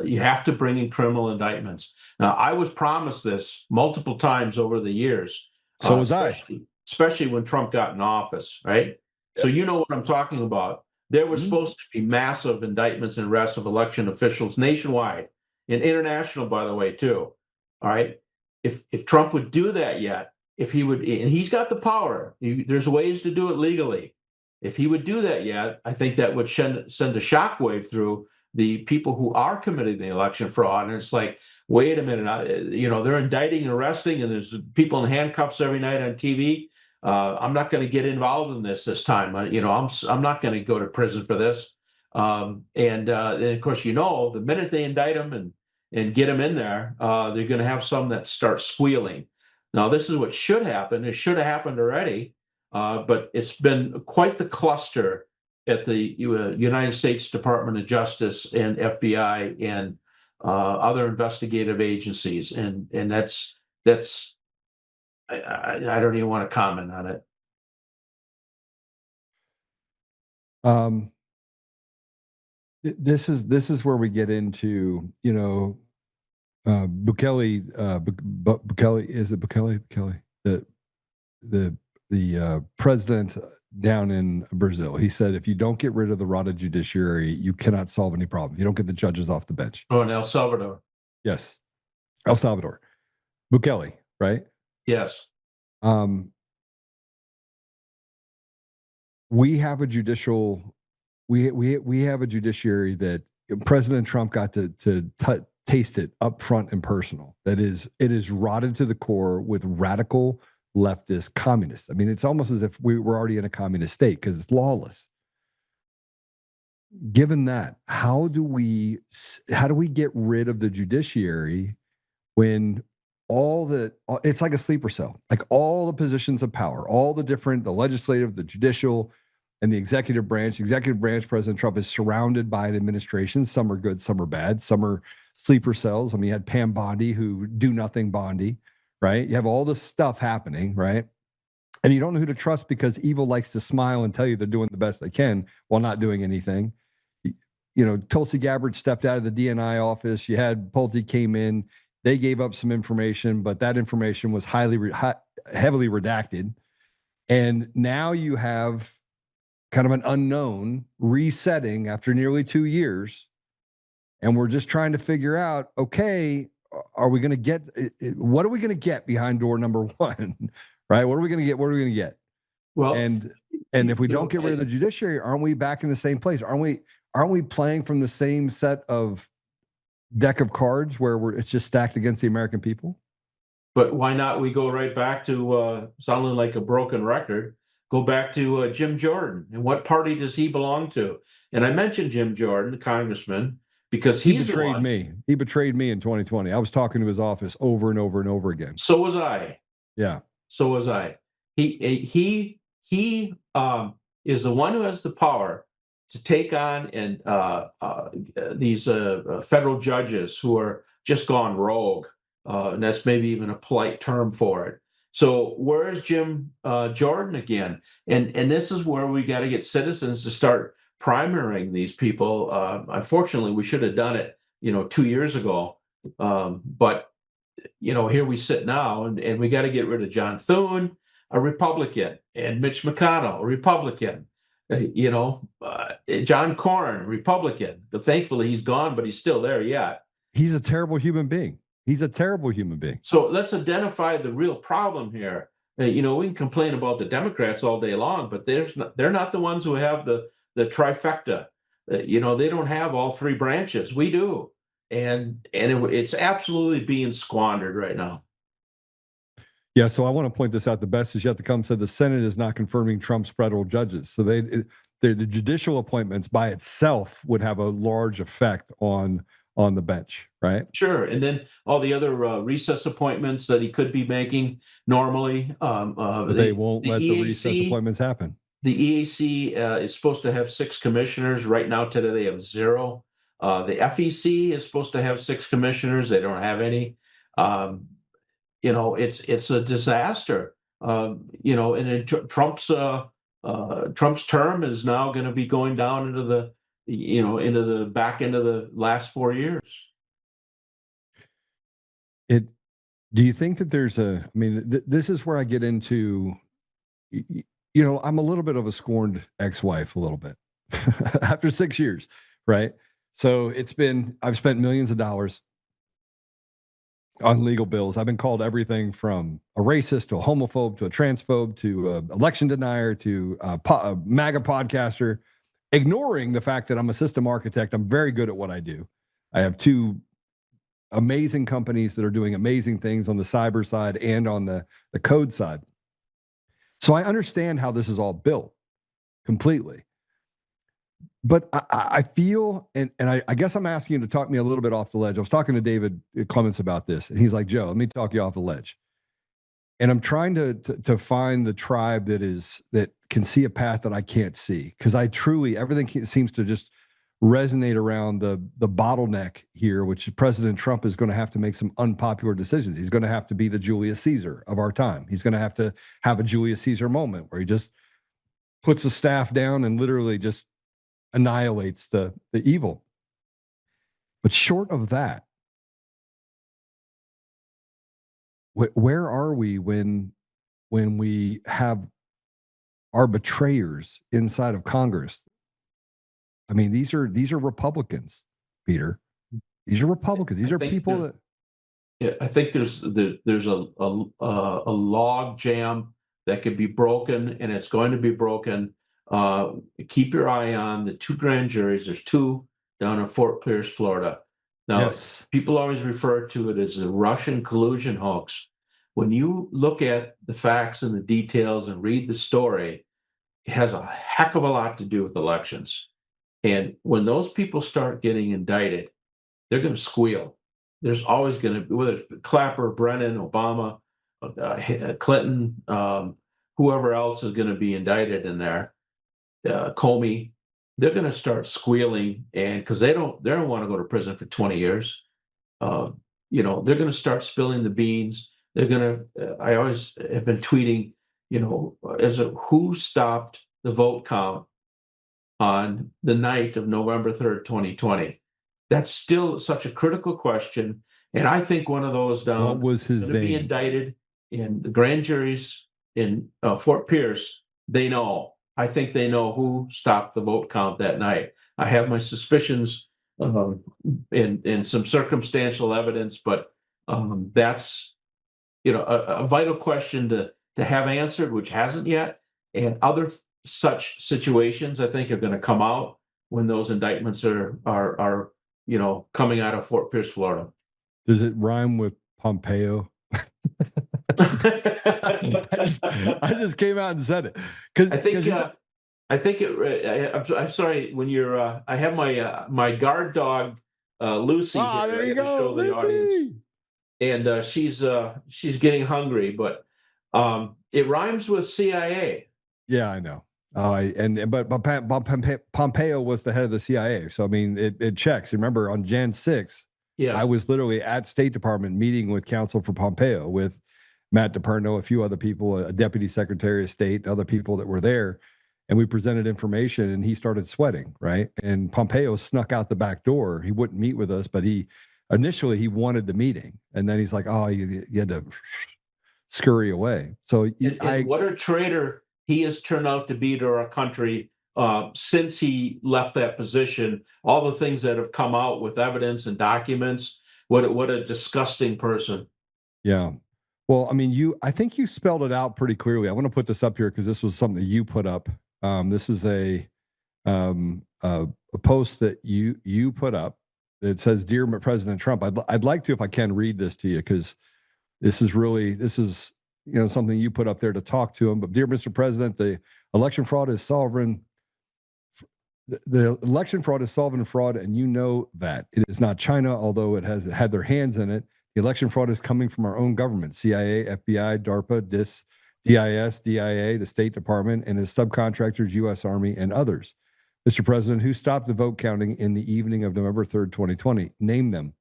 you have to bring in criminal indictments. Now, I was promised this multiple times over the years.
So was I.
Especially when Trump got in office, right? So you know what I'm talking about. There was supposed to be massive indictments and arrests of election officials nationwide and international, by the way, too. All right. If Trump would do that yet, if he would, and he's got the power, there's ways to do it legally. If he would do that yet, I think that would send a shockwave through the people who are committing the election fraud. And it's like, wait a minute, they're indicting and arresting, and there's people in handcuffs every night on TV. I'm not going to get involved in this time. I'm not going to go to prison for this. And of course, the minute they indict them and get them in there, they're going to have some that start squealing. Now, this is what should happen. It should have happened already, but it's been quite the cluster at the United States Department of Justice and FBI and other investigative agencies, and that's. I don't even want to comment on
it. This is where we get into, Bukele, is it Bukele? The president down in Brazil. He said, if you don't get rid of the rotted judiciary, you cannot solve any problem. You don't get the judges off the bench.
Oh, in El Salvador.
Yes. El Salvador. Bukele, right?
Yes.
We have a judicial, we have a judiciary that President Trump got to taste it up front and personal. It is rotted to the core with radical leftist communists. I mean, it's almost as if we were already in a communist state because it's lawless. Given that, how do we get rid of the judiciary when it's like a sleeper cell, like all the positions of power, all the legislative, the judicial, and the executive branch. Executive branch, President Trump is surrounded by an administration. Some are good, some are bad, some are sleeper cells. I mean, you had Pam Bondi, who do nothing Bondi, right? You have all this stuff happening, right? And you don't know who to trust because evil likes to smile and tell you they're doing the best they can while not doing anything. Tulsi Gabbard stepped out of the DNI office. You had Pulte came in. They gave up some information, but that information was heavily redacted. And now you have kind of an unknown resetting after nearly 2 years. And we're just trying to figure out, okay, what are we going to get behind door number one, right? What are we going to get? Well, and if we don't get rid of the judiciary, aren't we back in the same place? Aren't we playing from the same set of deck of cards where it's just stacked against the American people?
But why not we go right back to sounding like a broken record, go back to Jim Jordan, and what party does he belong to? And I mentioned Jim Jordan, the congressman, because
he betrayed me. He betrayed me in 2020. I was talking to his office over and over and over again.
So was I.
Yeah.
So was I. He is the one who has the power to take on these federal judges who are just gone rogue, and that's maybe even a polite term for it. So where is Jim Jordan again? And this is where we got to get citizens to start primarying these people. Unfortunately, we should have done it, 2 years ago. But here we sit now, and we got to get rid of John Thune, a Republican, and Mitch McConnell, a Republican. John Cornyn, Republican. But thankfully, he's gone, but he's still there yet.
He's a terrible human being. So let's identify the real problem here. We can complain about the Democrats all day long, but they're not the ones who have the trifecta. They don't have all three branches. We do. And it's absolutely being squandered right now. Yeah, so I want to point this out. The best is yet to come. Said the Senate is not confirming Trump's federal judges. So the judicial appointments by itself would have a large effect on the bench, right?
Sure, and then all the other recess appointments that he could be making normally.
But they won't let the recess appointments happen.
The EAC is supposed to have 6 commissioners. Right now, today they have 0. The FEC is supposed to have 6 commissioners. They don't have any. It's a disaster. And Trump's term is now going to be going down into the back end of the last 4 years.
Do you think that there's this is where I get into, I'm a little bit of a scorned ex-wife a little bit after 6 years, right? So I've spent millions of dollars on legal bills. I've been called everything from a racist to a homophobe to a transphobe to an election denier to a MAGA podcaster, ignoring the fact that I'm a system architect. I'm very good at what I do. I have 2 amazing companies that are doing amazing things on the cyber side and on the code side. So I understand how this is all built completely. But I feel, and I guess I'm asking you to talk me a little bit off the ledge. I was talking to David Clements about this, and he's like, Joe, let me talk you off the ledge. And I'm trying to find the tribe that can see a path that I can't see. Because everything seems to just resonate around the bottleneck here, which President Trump is going to have to make some unpopular decisions. He's going to have to be the Julius Caesar of our time. He's going to have a Julius Caesar moment where he just puts the staff down and literally just annihilates the evil. But short of that, where are we when we have our betrayers inside of Congress? I mean, these are Republicans, Peter. These are Republicans. These are people that.
Yeah, I think there's a log jam that could be broken, and it's going to be broken. Keep your eye on the 2 grand juries. There's 2 down in Fort Pierce, Florida. Now,
yes.
People always refer to it as a Russian collusion hoax. When you look at the facts and the details and read the story, it has a heck of a lot to do with elections. And when those people start getting indicted, they're going to squeal. There's always going to be, whether it's Clapper, Brennan, Obama, Clinton, whoever else is going to be indicted in there, Comey, they're going to start squealing, and because they don't want to go to prison for 20 years. They're going to start spilling the beans. They're going to. I always have been tweeting, who stopped the vote count on the night of November 3rd, 2020? That's still such a critical question. And I think one of those down
what was his name?
Be indicted in the grand juries in Fort Pierce. They know. I think they know who stopped the vote count that night. I have my suspicions in some circumstantial evidence, but that's a vital question to have answered, which hasn't yet. And other such situations, I think, are going to come out when those indictments are coming out of Fort Pierce, Florida.
Does it rhyme with Pompeo? I just came out and said it because I'm sorry. When you're, I have my guard dog Lucy. Ah, there you go,
show the audience, and she's getting hungry, but it rhymes with CIA.
Yeah, I know. But Pompeo was the head of the CIA, so I mean it checks. Remember on Jan 6th,
yes.
I was literally at State Department meeting with counsel for Pompeo with Matt DePerno, a few other people, a deputy secretary of state, other people that were there, and we presented information, and he started sweating, right? And Pompeo snuck out the back door. He wouldn't meet with us, but initially he wanted the meeting, and then he's like, "Oh, you had to scurry away." So
what a traitor he has turned out to be to our country since he left that position. All the things that have come out with evidence and documents. What a disgusting person.
Yeah. Well, I mean, I think you spelled it out pretty clearly. I want to put this up here because this was something that you put up. This is a post that you put up. It says, "Dear President Trump," I'd like to, if I can, read this to you because this is something you put up there to talk to him. But dear Mr. President, the election fraud is sovereign. The election fraud is sovereign fraud, and you know that. It is not China, although it has had their hands in it. The election fraud is coming from our own government, CIA, FBI, DARPA, DIS, DIA, the State Department, and its subcontractors, U.S. Army, and others. Mr. President, who stopped the vote counting in the evening of November 3rd, 2020? Name them.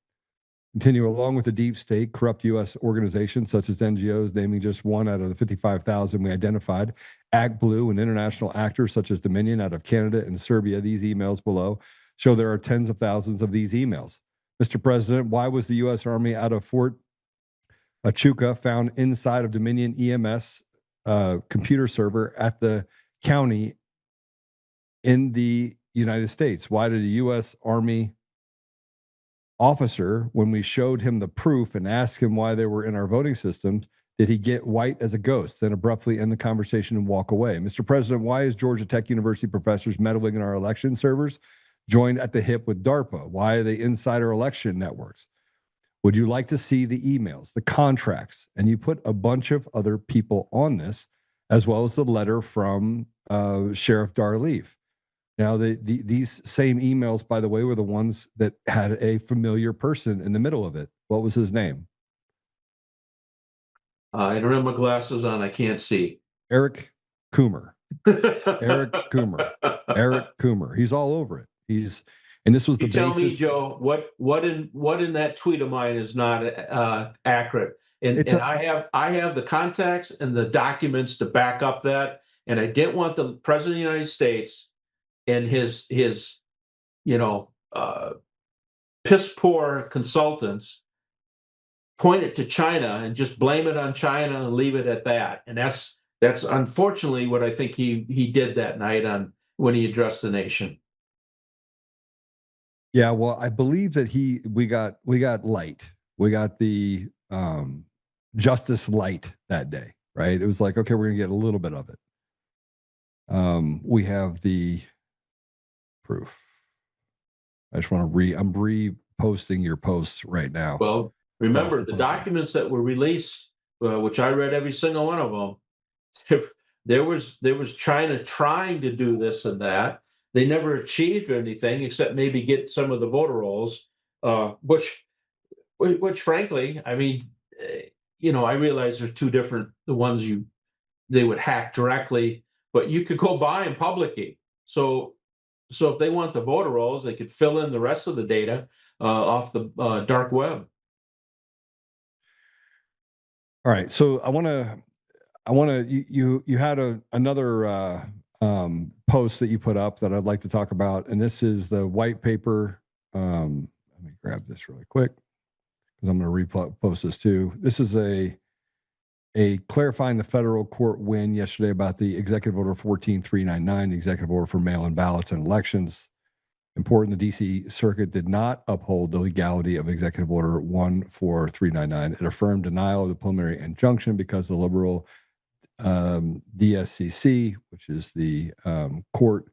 Continue along with the deep state, corrupt U.S. organizations such as NGOs, naming just one out of the 55,000 we identified. ActBlue and international actors such as Dominion out of Canada and Serbia. These emails below show there are tens of thousands of these emails. Mr. President, why was the U.S. Army out of Fort Echuca found inside of Dominion EMS computer server at the county in the United States? Why did a U.S. Army officer, when we showed him the proof and asked him why they were in our voting systems, did he get white as a ghost, then abruptly end the conversation and walk away? Mr. President, why is Georgia Tech University professors meddling in our election servers, joined at the hip with DARPA? Why are they inside our election networks? Would you like to see the emails, the contracts? And you put a bunch of other people on this, as well as the letter from Sheriff Darleaf. Now, these same emails, by the way, were the ones that had a familiar person in the middle of it. What was his name?
I don't have my glasses on. I can't see.
Eric Coomer. Eric Coomer. Eric Coomer. He's all over it. And this was the basis.
Tell me, Joe, what in that tweet of mine is not accurate? And I have the contacts and the documents to back up that. And I didn't want the President of the United States and his piss poor consultants point it to China and just blame it on China and leave it at that. And that's unfortunately what I think he did that night when he addressed the nation.
Yeah, well, I believe that we got light. We got the justice light that day, right? It was like, okay, we're gonna get a little bit of it. We have the proof. I just want to I'm reposting your posts right now.
Well, remember the documents that were released, which I read every single one of them. There was China trying to do this and that. They never achieved anything except maybe get some of the voter rolls, which frankly, I mean, I realize there's two different, the ones they would hack directly, but you could go buy them publicly. So if they want the voter rolls, they could fill in the rest of the data off the dark web.
All right. So I want to, you had another post that you put up that I'd like to talk about. And this is the white paper. Let me grab this really quick because I'm going to repost this too. This is a clarifying the federal court win yesterday about the executive order 14399, the executive order for mail-in ballots and elections. Important, the DC Circuit did not uphold the legality of executive order 14399. It affirmed denial of the preliminary injunction because the liberal DSCC, which is the court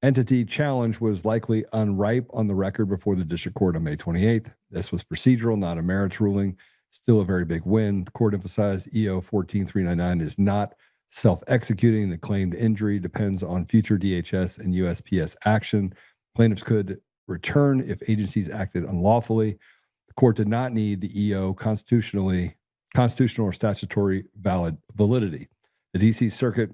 entity challenge, was likely unripe on the record before the district court on May 28th. This was procedural, not a merits ruling. Still a very big win. The court emphasized EO 14399 is not self-executing. The claimed injury depends on future DHS and USPS action. Plaintiffs could return if agencies acted unlawfully. The court did not need the EO constitutional or statutory validity. The DC Circuit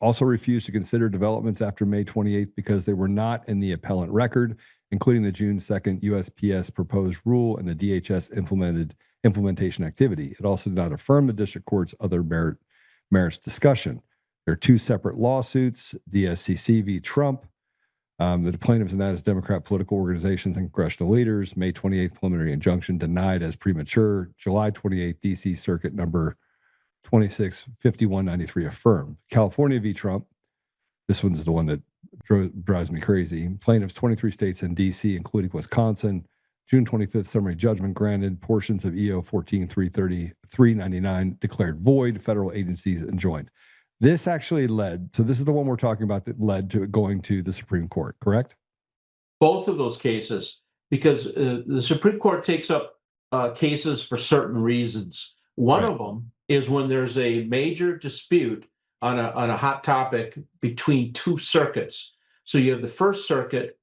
also refused to consider developments after May 28th because they were not in the appellant record, including the June 2nd USPS proposed rule and the DHS implementation activity. It also did not affirm the district court's other merits discussion. There are two separate lawsuits, DSCC v. Trump. The plaintiffs in that is Democrat political organizations and congressional leaders. May 28th preliminary injunction denied as premature. July 28th DC Circuit number 265193 affirmed. California v. Trump. This one's the one that drives me crazy. Plaintiffs 23 states and DC, including Wisconsin. June 25th summary judgment granted. Portions of EO 1433399 declared void. Federal agencies enjoined. This actually led, so this is the one we're talking about that led to it going to the Supreme Court, correct?
Both of those cases, because the Supreme Court takes up cases for certain reasons. One of them is when there's a major dispute on a hot topic between two circuits. So you have the First Circuit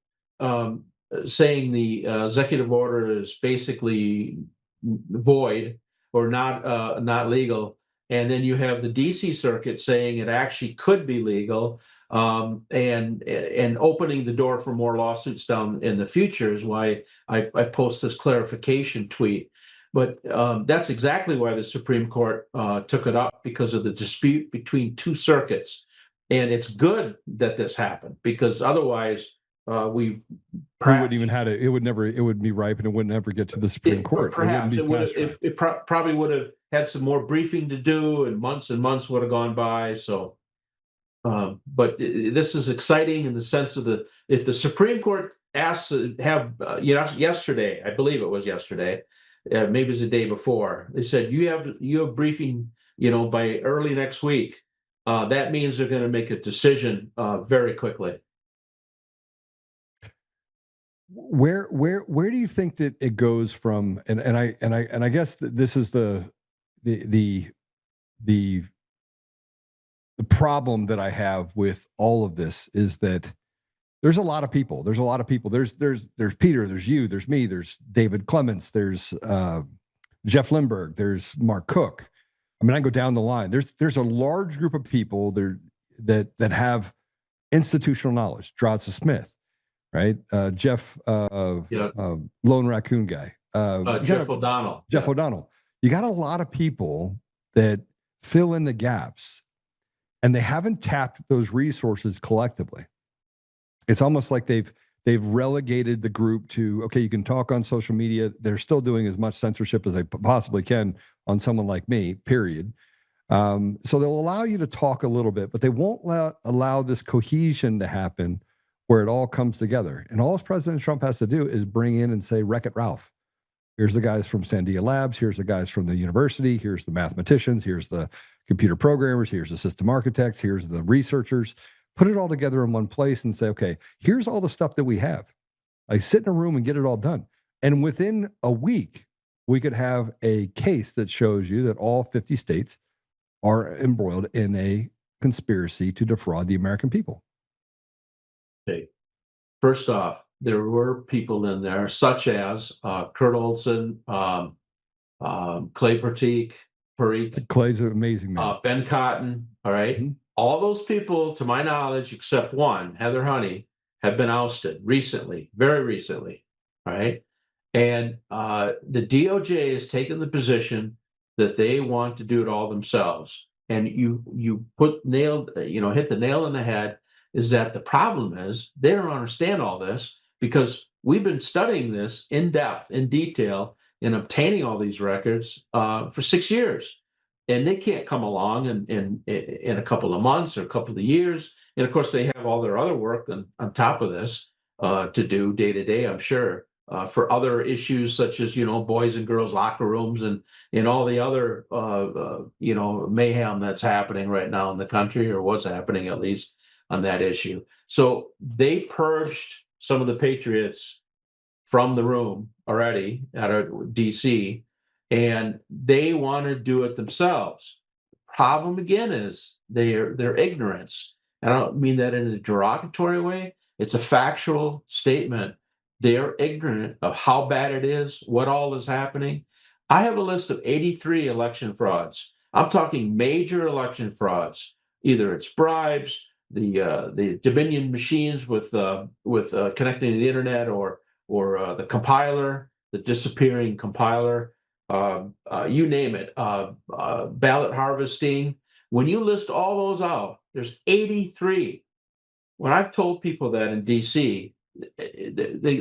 saying the executive order is basically void or not legal, and then you have the DC Circuit saying it actually could be legal, and opening the door for more lawsuits down in the future is why I post this clarification tweet. But that's exactly why the Supreme Court took it up, because of the dispute between two circuits. And it's good that this happened, because otherwise we
wouldn't even had it. It would be ripe, and it would never get to the Supreme Court.
Perhaps it probably would have had some more briefing to do, and months would have gone by. So, but this is exciting in the sense of if the Supreme Court asked to have, yesterday, I believe it was yesterday, maybe it was the day before, they said you have briefing, by early next week. That means they're going to make a decision very quickly.
Where do you think that it goes from? And I guess that this is the problem that I have with all of this, is that there's a lot of people. There's Peter, there's you, there's me, there's David Clements, there's Jeff Lindbergh, there's Mark Cook. I mean, I go down the line. There's a large group of people there that have institutional knowledge. Drodson Smith, right? Jeff, Lone Raccoon guy.
Jeff O'Donnell.
Jeff O'Donnell. You got a lot of people that fill in the gaps, and they haven't tapped those resources collectively. It's almost like they've relegated the group to, okay, you can talk on social media. They're still doing as much censorship as they possibly can on someone like me, period. So they'll allow you to talk a little bit, but they won't allow this cohesion to happen where it all comes together. And all President Trump has to do is bring in and say, Wreck-It Ralph. Here's the guys from Sandia Labs. Here's the guys from the university. Here's the mathematicians. Here's the computer programmers. Here's the system architects. Here's the researchers. Put it all together in one place and say, okay, here's all the stuff that we have. I sit in a room and get it all done. And within a week, we could have a case that shows you that all 50 states are embroiled in a conspiracy to defraud the American people.
Okay. First off, there were people in there, such as Kurt Olson, Clay Parikh.
Clay's an amazing man.
Ben Cotton, all right? Mm-hmm. All those people, to my knowledge, except one, Heather Honey, have been ousted recently, very recently, all right? And the DOJ has taken the position that they want to do it all themselves. And you hit the nail on the head, is that the problem is they don't understand all this, because we've been studying this in depth, in detail, and obtaining all these records for 6 years. And they can't come along in a couple of months or a couple of years. And of course, they have all their other work on top of this to do day to day, I'm sure, for other issues such as, boys and girls locker rooms and all the other, mayhem that's happening right now in the country, or was happening at least on that issue. So they purged some of the patriots from the room already at DC, and they want to do it themselves. Problem again is their ignorance. And I don't mean that in a derogatory way. It's a factual statement. They're ignorant of how bad it is, what all is happening. I have a list of 83 election frauds. I'm talking major election frauds. Either it's bribes, the Dominion machines with connecting to the internet, or the compiler, the disappearing compiler, you name it, ballot harvesting. When you list all those out, there's 83. When I've told people that in DC,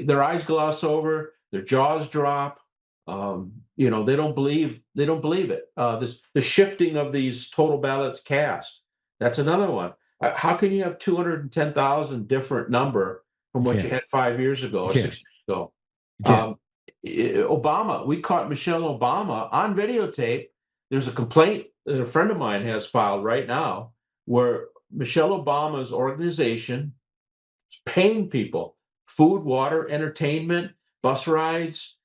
their eyes gloss over, their jaws drop. They don't believe it. The shifting of these total ballots cast. That's another one. How can you have 210,000 different number from what you had 5 years ago or 6 years ago? Obama, we caught Michelle Obama on videotape. There's a complaint that a friend of mine has filed right now, where Michelle Obama's organization is paying people food, water, entertainment, bus rides,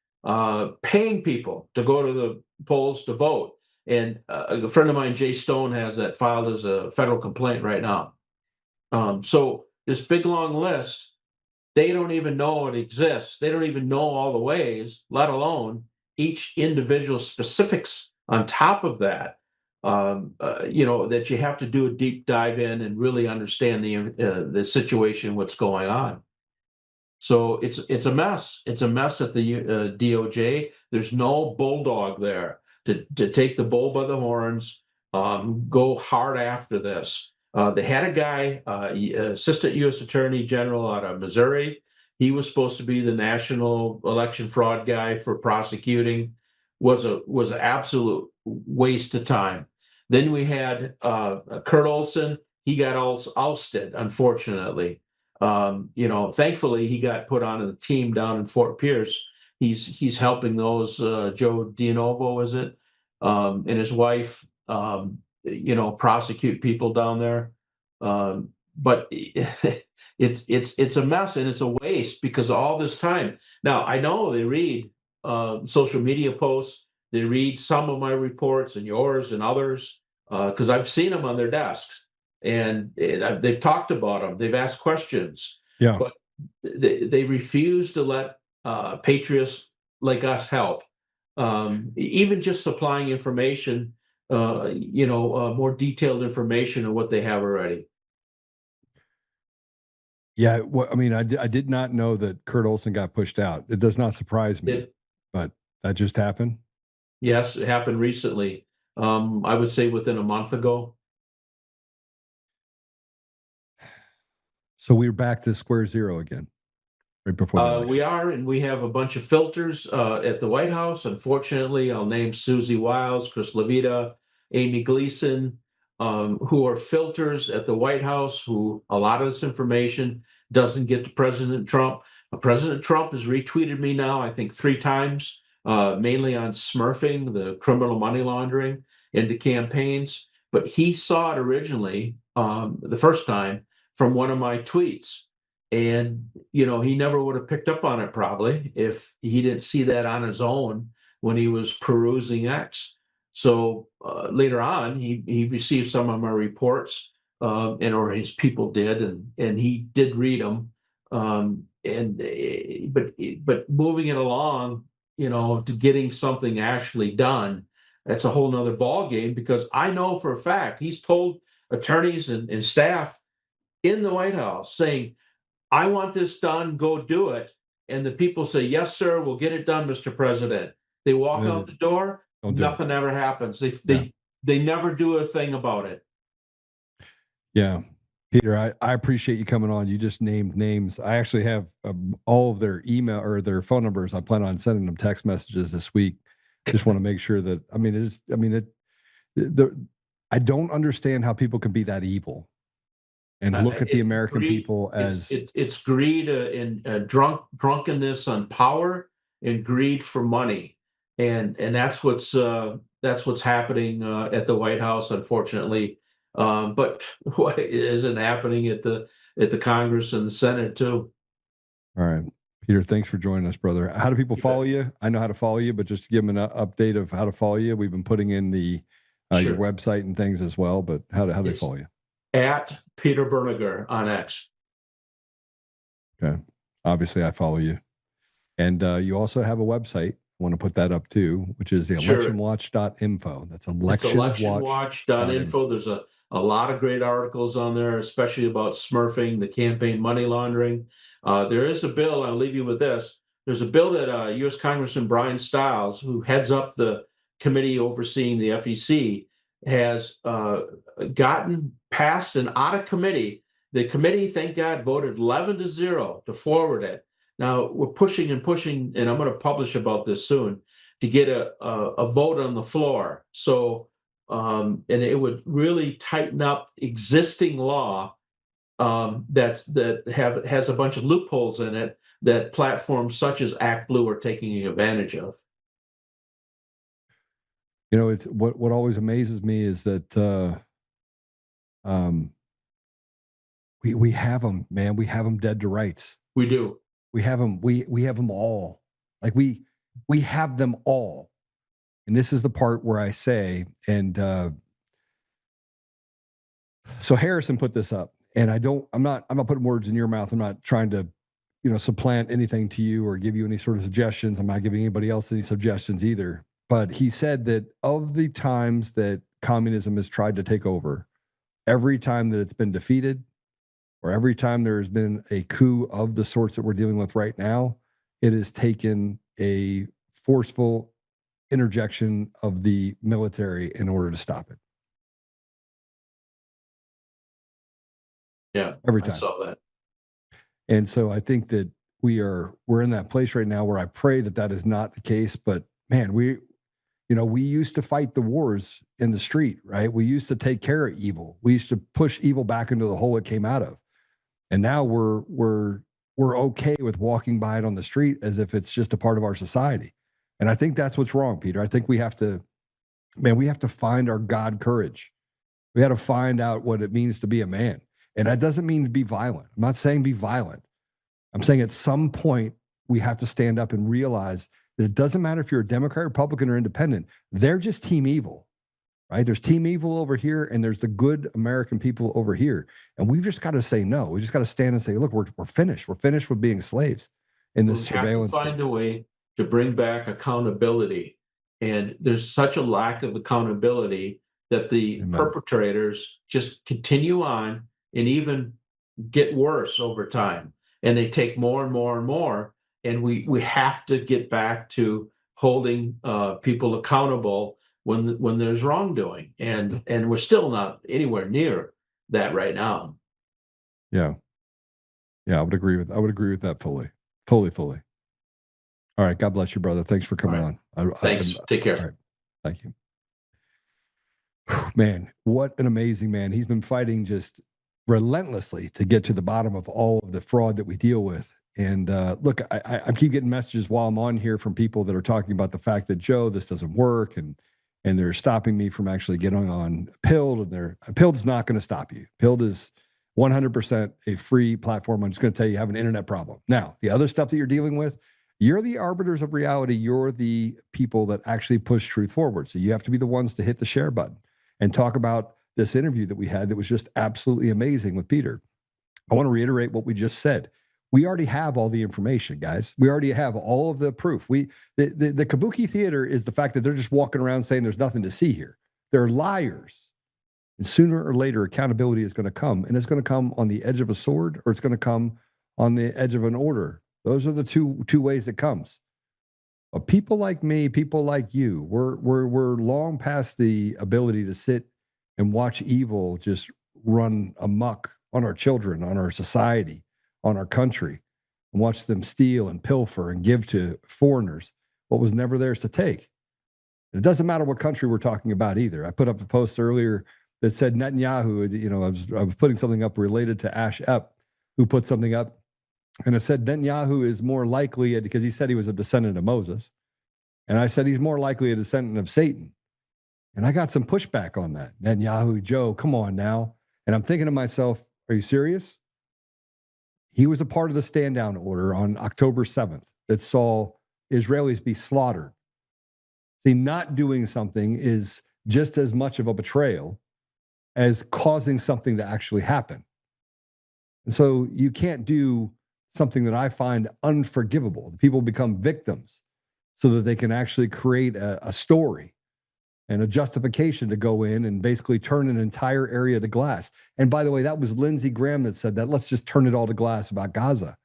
paying people to go to the polls to vote. And a friend of mine, Jay Stone, has that filed as a federal complaint right now. So this big long list, they don't even know it exists. They don't even know all the ways, let alone each individual specifics on top of that. that you have to do a deep dive in and really understand the situation, what's going on. So it's a mess. It's a mess at the DOJ. There's no bulldog there to take the bull by the horns, go hard after this. They had a guy, Assistant U.S. Attorney General out of Missouri. He was supposed to be the national election fraud guy for prosecuting. Was an absolute waste of time. Then we had Kurt Olson. He got ousted, unfortunately. Thankfully he got put on a team down in Fort Pierce. He's helping those Joe DiNovo, is it, and his wife, prosecute people down there. But it's a mess and it's a waste because all this time. Now I know they read social media posts. They read some of my reports and yours and others because I've seen them on their desks. And they've talked about them. They've asked questions, but they refuse to let patriots like us help. Even just supplying information, more detailed information on what they have already.
Yeah, I did not know that Kurt Olson got pushed out. It does not surprise me, but that just happened.
Yes, it happened recently. I would say within a month ago.
So we're back to square zero again, right before the election.
We are, and we have a bunch of filters at the White House. Unfortunately, I'll name Susie Wiles, Chris Levita, Amy Gleason, who are filters at the White House, who a lot of this information doesn't get to President Trump. President Trump has retweeted me now, I think 3 times, mainly on smurfing, the criminal money laundering into campaigns. But he saw it originally, the first time, from one of my tweets. And, he never would have picked up on it probably if he didn't see that on his own when he was perusing X. So later on, he received some of my reports, or his people did, and he did read them. But moving it along, to getting something actually done, that's a whole nother ball game, because I know for a fact he's told attorneys and staff in the White House saying, I want this done, go do it. And the people say, yes, sir, we'll get it done, Mr. President. They walk out the door, nothing ever happens. They never do a thing about it.
Yeah. Peter, I appreciate you coming on. You just named names. I actually have all of their email or their phone numbers. I plan on sending them text messages this week. Just want to make sure that, I don't understand how people can be that evil and look at the American people as
it's greed and drunkenness on power and greed for money, and that's what's happening at the White House, unfortunately. But what isn't happening at the Congress and the Senate too?
All right, Peter, thanks for joining us, brother. How do people follow you? I know how to follow you, but just to give them an update of how to follow you. We've been putting in the your website and things as well, but how do they follow you?
At Peter Bernegger on X.
Okay. Obviously, I follow you. And you also have a website. I want to put that up too, which is the electionwatch.info. That's
electionwatch.info. There's a lot of great articles on there, especially about smurfing, the campaign money laundering. There is a bill, I'll leave you with this. There's a bill that U.S. Congressman Brian Stiles, who heads up the committee overseeing the FEC, has gotten passed and out of committee. The committee, thank God, voted 11-0 to forward it. Now we're pushing, and I'm going to publish about this soon, to get a vote on the floor. So, and it would really tighten up existing law that has a bunch of loopholes in it that platforms such as Act Blue are taking advantage of.
It's what always amazes me is that we have them, man. We have them dead to rights.
We do.
We have them. We have them all. Like we have them all. And this is the part where I say, and so Harrison put this up, and I'm not putting words in your mouth. I'm not trying to, supplant anything to you or give you any sort of suggestions. I'm not giving anybody else any suggestions either. But he said that of the times that communism has tried to take over, every time that it's been defeated, or every time there's been a coup of the sorts that we're dealing with right now, it has taken a forceful interjection of the military in order to stop it.
Yeah,
every time.
I saw that.
And so I think that we're in that place right now where I pray that that is not the case. But man, we used to fight the wars in the street, right? We used to take care of evil. We used to push evil back into the hole it came out of. And now we're okay with walking by it on the street as if it's just a part of our society. And I think that's what's wrong, Peter. I think we have to find our God courage. We got to find out what it means to be a man. And that doesn't mean to be violent. I'm not saying be violent. I'm saying at some point we have to stand up and realize that it doesn't matter if you're a Democrat, Republican, or independent. They're just team evil, right? There's team evil over here, and there's the good American people over here. And we've just got to say no. We just got to stand and say, look, we're finished. We're finished with being slaves in this surveillance.
We have to find a way to bring back accountability. And there's such a lack of accountability that the perpetrators just continue on and even get worse over time. And they take more and more and more. And we have to get back to holding people accountable when there's wrongdoing. And we're still not anywhere near that right now.
Yeah. I would agree with that fully. All right. God bless you, brother. Thanks for coming on.
Thanks. Take care.
All right. Thank you. Man, what an amazing man. He's been fighting just relentlessly to get to the bottom of all of the fraud that we deal with. And look, I keep getting messages while I'm on here from people that are talking about the fact that, Joe, this doesn't work. And they're stopping me from actually getting on Pilled. And Pilled's not going to stop you. Pilled is 100% a free platform. I'm just going to tell you, you have an internet problem. Now, the other stuff that you're dealing with, you're the arbiters of reality. You're the people that actually push truth forward. So you have to be the ones to hit the share button and talk about this interview that we had that was just absolutely amazing with Peter. I want to reiterate what we just said. We already have all the information, guys. We already have all of the proof. The kabuki theater is the fact that they're just walking around saying there's nothing to see here. They're liars. And sooner or later, accountability is going to come. And it's going to come on the edge of a sword, or it's going to come on the edge of an order. Those are the two ways it comes. But people like me, people like you, we're long past the ability to sit and watch evil just run amok on our children, on our society, on our country, and watch them steal and pilfer and give to foreigners what was never theirs to take. And it doesn't matter what country we're talking about either. I put up a post earlier that said Netanyahu, I was putting something up related to Ash Epp, who put something up, and it said Netanyahu is more likely, because he said he was a descendant of Moses, and I said he's more likely a descendant of Satan. And I got some pushback on that. Netanyahu, Joe, come on now. And I'm thinking to myself, are you serious? He was a part of the stand down order on October 7th that saw Israelis be slaughtered. See, not doing something is just as much of a betrayal as causing something to actually happen. And so you can't do something that I find unforgivable. People become victims so that they can actually create a story and a justification to go in and basically turn an entire area to glass. And by the way, that was Lindsey Graham that said that. Let's just turn it all to glass about Gaza.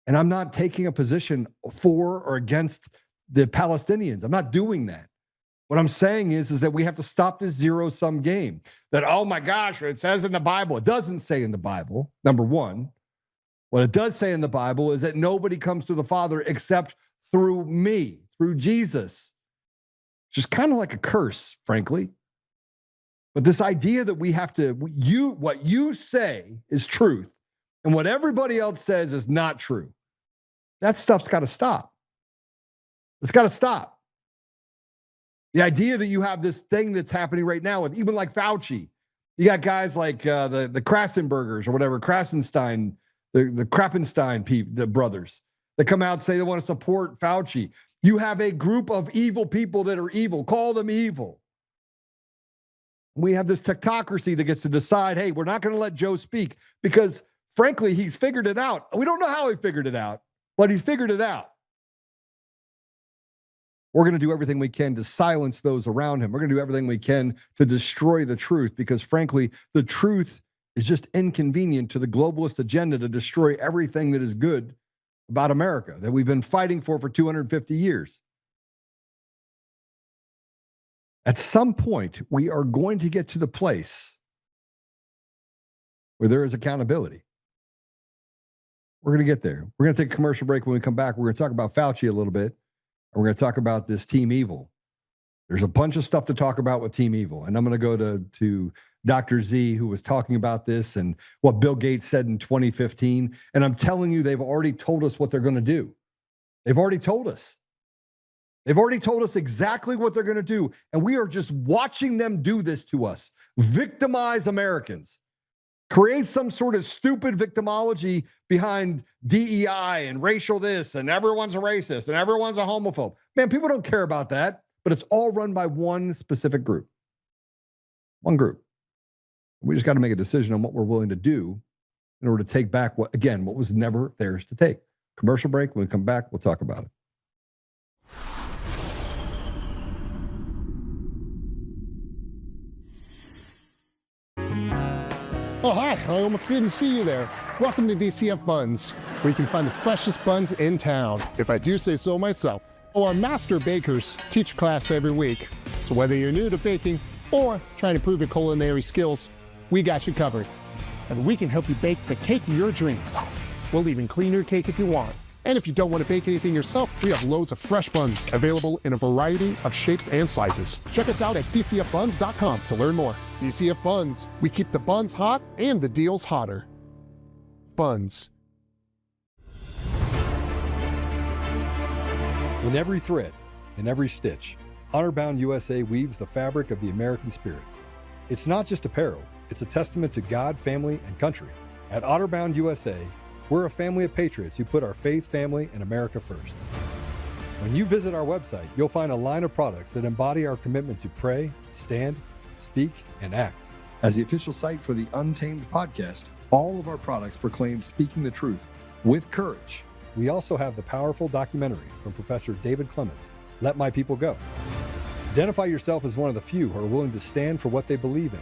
And I'm not taking a position for or against the Palestinians. I'm not doing that. What I'm saying is that we have to stop this zero-sum game. That, oh my gosh, it says in the Bible. It doesn't say in the Bible, number one. What it does say in the Bible is that nobody comes to the Father except through me, through Jesus. Just kind of like a curse, frankly. But this idea that we have to, what you say is truth, and what everybody else says is not true. That stuff's got to stop. It's got to stop. The idea that you have this thing that's happening right now with even like Fauci. You got guys like the Krassenbergers or whatever, Krassenstein, the Krappenstein the brothers that come out and say they want to support Fauci. You have a group of evil people that are evil. Call them evil. We have this technocracy that gets to decide, hey, we're not going to let Joe speak because, frankly, he's figured it out. We don't know how he figured it out, but he's figured it out. We're going to do everything we can to silence those around him. We're going to do everything we can to destroy the truth because, frankly, the truth is just inconvenient to the globalist agenda to destroy everything that is good about America that we've been fighting for 250 years. At some point, we are going to get to the place where there is accountability. We're going to get there. We're going to take a commercial break. When we come back, we're going to talk about Fauci a little bit. And we're going to talk about this Team Evil. There's a bunch of stuff to talk about with Team Evil. And I'm going to go to Dr. Z, who was talking about this and what Bill Gates said in 2015. And I'm telling you, they've already told us what they're going to do. They've already told us. They've already told us exactly what they're going to do. And we are just watching them do this to us. Victimize Americans. Create some sort of stupid victimology behind DEI and racial this and everyone's a racist and everyone's a homophobe. Man, people don't care about that, but it's all run by one specific group. One group. We just got to make a decision on what we're willing to do in order to take back what was never theirs to take. Commercial break. When we come back, we'll talk about it.
Oh, hi. I almost didn't see you there. Welcome to DCF Buns, where you can find the freshest buns in town, if I do say so myself. Oh, our master bakers teach class every week. So whether you're new to baking or trying to improve your culinary skills, we got you covered. And we can help you bake the cake of your dreams. We'll even clean your cake if you want. And if you don't want to bake anything yourself, we have loads of fresh buns available in a variety of shapes and sizes. Check us out at dcfbuns.com to learn more. DCF Buns, we keep the buns hot and the deals hotter. Buns.
In every thread, in every stitch, Honor-Bound USA weaves the fabric of the American spirit. It's not just apparel, it's a testament to God, family, and country. At Honor-Bound USA, we're a family of patriots who put our faith, family, and America first. When you visit our website, you'll find a line of products that embody our commitment to pray, stand, speak, and act. As the official site for the Untamed podcast, all of our products proclaim speaking the truth with courage. We also have the powerful documentary from Professor David Clements, Let My People Go. Identify yourself as one of the few who are willing to stand for what they believe in.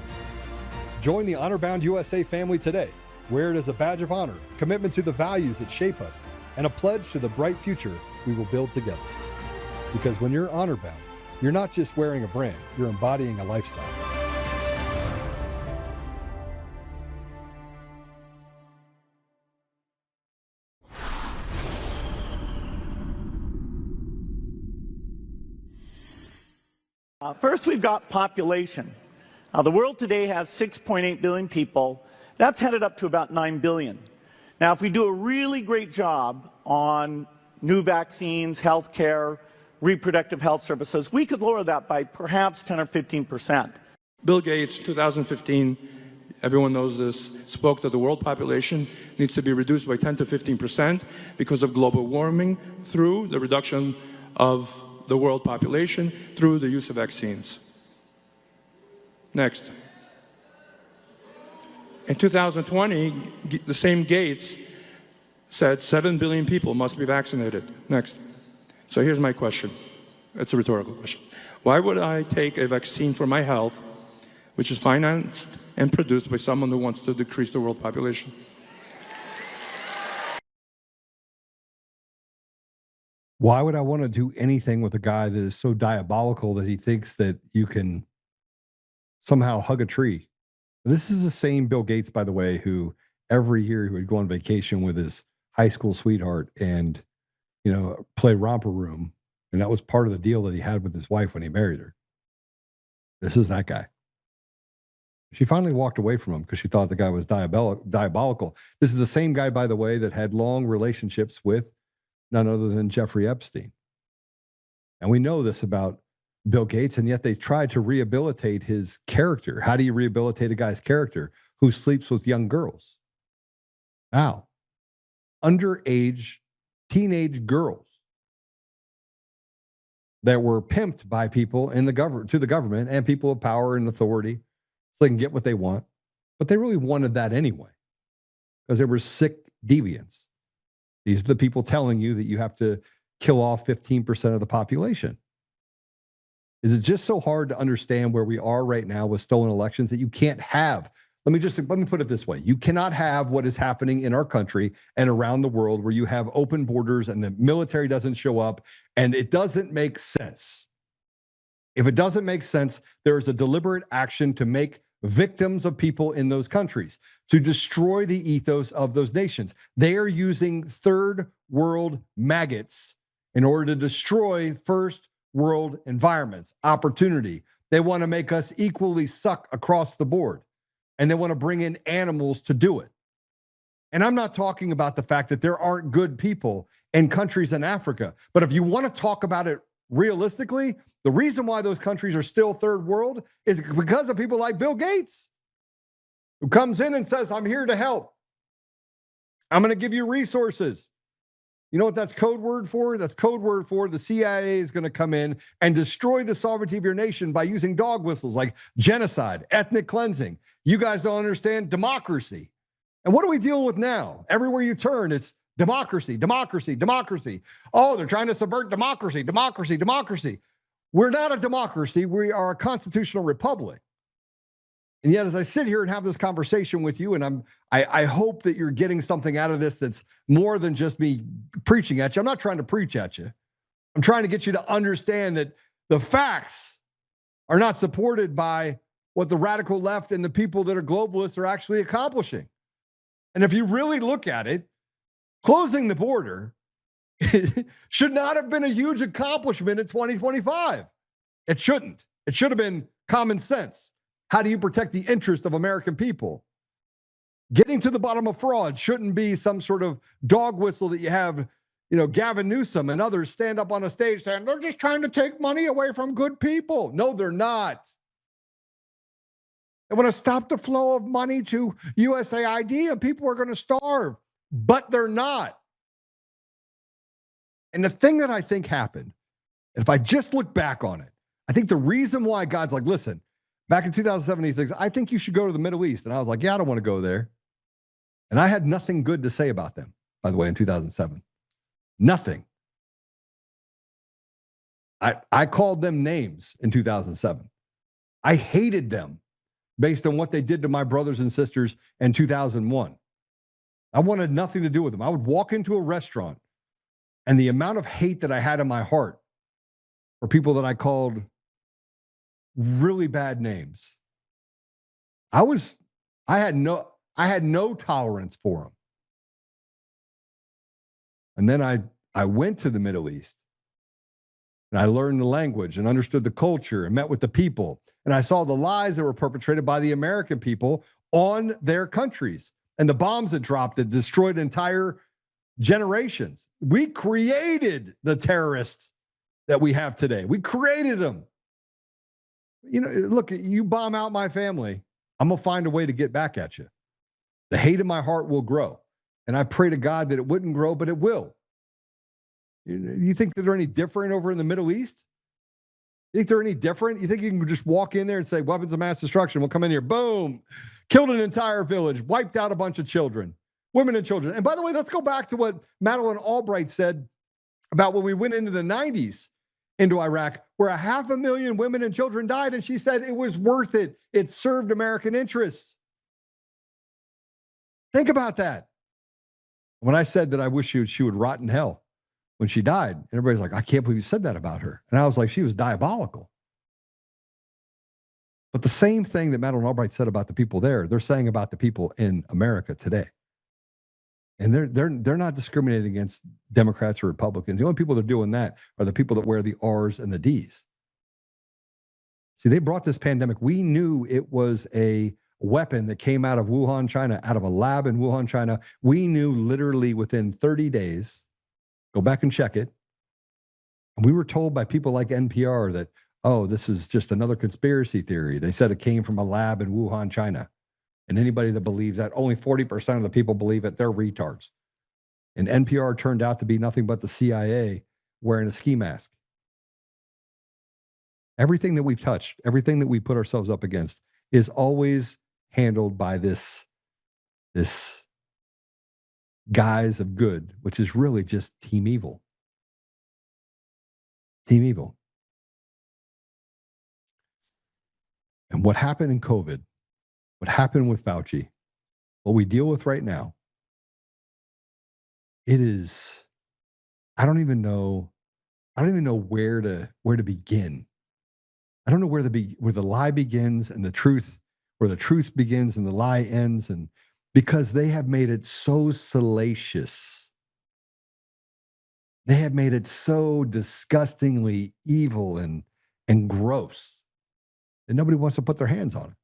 Join the Honor-Bound USA family today. Wear it as a badge of honor, commitment to the values that shape us, and a pledge to the bright future we will build together. Because when you're honor-bound, you're not just wearing a brand, you're embodying a lifestyle.
First, we've got population. The world today has 6.8 billion people. That's headed up to about 9 billion. Now, if we do a really great job on new vaccines, healthcare, reproductive health services, we could lower that by perhaps 10 or 15%.
Bill Gates, 2015, everyone knows this, spoke that the world population needs to be reduced by 10 to 15% because of global warming through the reduction of the world population through the use of vaccines. Next. In 2020, the same Gates said 7 billion people must be vaccinated. Next. So here's my question. It's a rhetorical question. Why would I take a vaccine for my health, which is financed and produced by someone who wants to decrease the world population?
Why would I want to do anything with a guy that is so diabolical that he thinks that you can somehow hug a tree? This is the same Bill Gates, by the way, who every year he would go on vacation with his high school sweetheart and, play romper room. And that was part of the deal that he had with his wife when he married her. This is that guy. She finally walked away from him because she thought the guy was diabolical. This is the same guy, by the way, that had long relationships with none other than Jeffrey Epstein. And we know this about Bill Gates, and yet they tried to rehabilitate his character. How do you rehabilitate a guy's character who sleeps with young girls? How? Underage, teenage girls that were pimped by people in the government, to the government and people of power and authority, so they can get what they want. But they really wanted that anyway, because they were sick deviants. These are the people telling you that you have to kill off 15% of the population. Is it just so hard to understand where we are right now with stolen elections that you can't have? Let me put it this way. You cannot have what is happening in our country and around the world where you have open borders and the military doesn't show up, and it doesn't make sense. If it doesn't make sense, there is a deliberate action to make victims of people in those countries, to destroy the ethos of those nations. They are using third world maggots in order to destroy first world environments, opportunity. They want to make us equally suck across the board, and they want to bring in animals to do it. And I'm not talking about the fact that there aren't good people in countries in Africa, but if you want to talk about it realistically, the reason why those countries are still third world is because of people like Bill Gates, who comes in and says, I'm here to help. I'm going to give you resources. You know what that's code word for? That's code word for the CIA is going to come in and destroy the sovereignty of your nation by using dog whistles like genocide, ethnic cleansing. You guys don't understand democracy. And what are we dealing with now? Everywhere you turn, it's democracy, democracy, democracy. Oh, they're trying to subvert democracy, democracy, democracy. We're not a democracy. We are a constitutional republic. And yet, as I sit here and have this conversation with you, and I hope that you're getting something out of this that's more than just me preaching at you. I'm not trying to preach at you. I'm trying to get you to understand that the facts are not supported by what the radical left and the people that are globalists are actually accomplishing. And if you really look at it, closing the border should not have been a huge accomplishment in 2025. It shouldn't. It should have been common sense. How do you protect the interest of American people? Getting to the bottom of fraud shouldn't be some sort of dog whistle that you have, Gavin Newsom and others stand up on a stage saying, they're just trying to take money away from good people. No, they're not. They want to stop the flow of money to USAID and people are going to starve, but they're not. And the thing that I think happened, if I just look back on it, I think the reason why God's like, listen, back in 2007, he thinks, I think you should go to the Middle East. And I was like, yeah, I don't want to go there. And I had nothing good to say about them, by the way, in 2007. Nothing. I called them names in 2007. I hated them based on what they did to my brothers and sisters in 2001. I wanted nothing to do with them. I would walk into a restaurant, and the amount of hate that I had in my heart for people that I called really bad names, I had no tolerance for them. And then I went to the Middle East, and I learned the language and understood the culture and met with the people. And I saw the lies that were perpetrated by the American people on their countries and the bombs that dropped that destroyed entire generations. We created the terrorists that we have today. We created them. Look, you bomb out my family, I'm going to find a way to get back at you. The hate in my heart will grow. And I pray to God that it wouldn't grow, but it will. You think that they're any different over in the Middle East? You think they're any different? You think you can just walk in there and say, weapons of mass destruction, we'll come in here, boom, killed an entire village, wiped out a bunch of children, women and children. And by the way, let's go back to what Madeleine Albright said about when we went into the 90s into Iraq, where 500,000 women and children died. And she said it was worth it. It served American interests. Think about that. When I said that I wish she would rot in hell when she died, everybody's like, I can't believe you said that about her. And I was like, she was diabolical. But the same thing that Madeleine Albright said about the people there, they're saying about the people in America today. And they're not discriminating against Democrats or Republicans. The only people that are doing that are the people that wear the R's and the D's. See, they brought this pandemic. We knew it was a weapon that came out of Wuhan, China, out of a lab in Wuhan, China. We knew literally within 30 days, go back and check it. And we were told by people like NPR that, oh, this is just another conspiracy theory. They said it came from a lab in Wuhan, China. And anybody that believes that, only 40% of the people believe it, they're retards. And NPR turned out to be nothing but the CIA wearing a ski mask. Everything that we've touched, everything that we put ourselves up against is always handled by this guise of good, which is really just team evil. Team evil. And what happened in COVID, what happened with Fauci, what we deal with right now, it is, I don't even know where to begin. I don't know where the lie begins and the truth, where the truth begins and the lie ends, and because they have made it so salacious. They have made it so disgustingly evil and gross that nobody wants to put their hands on it.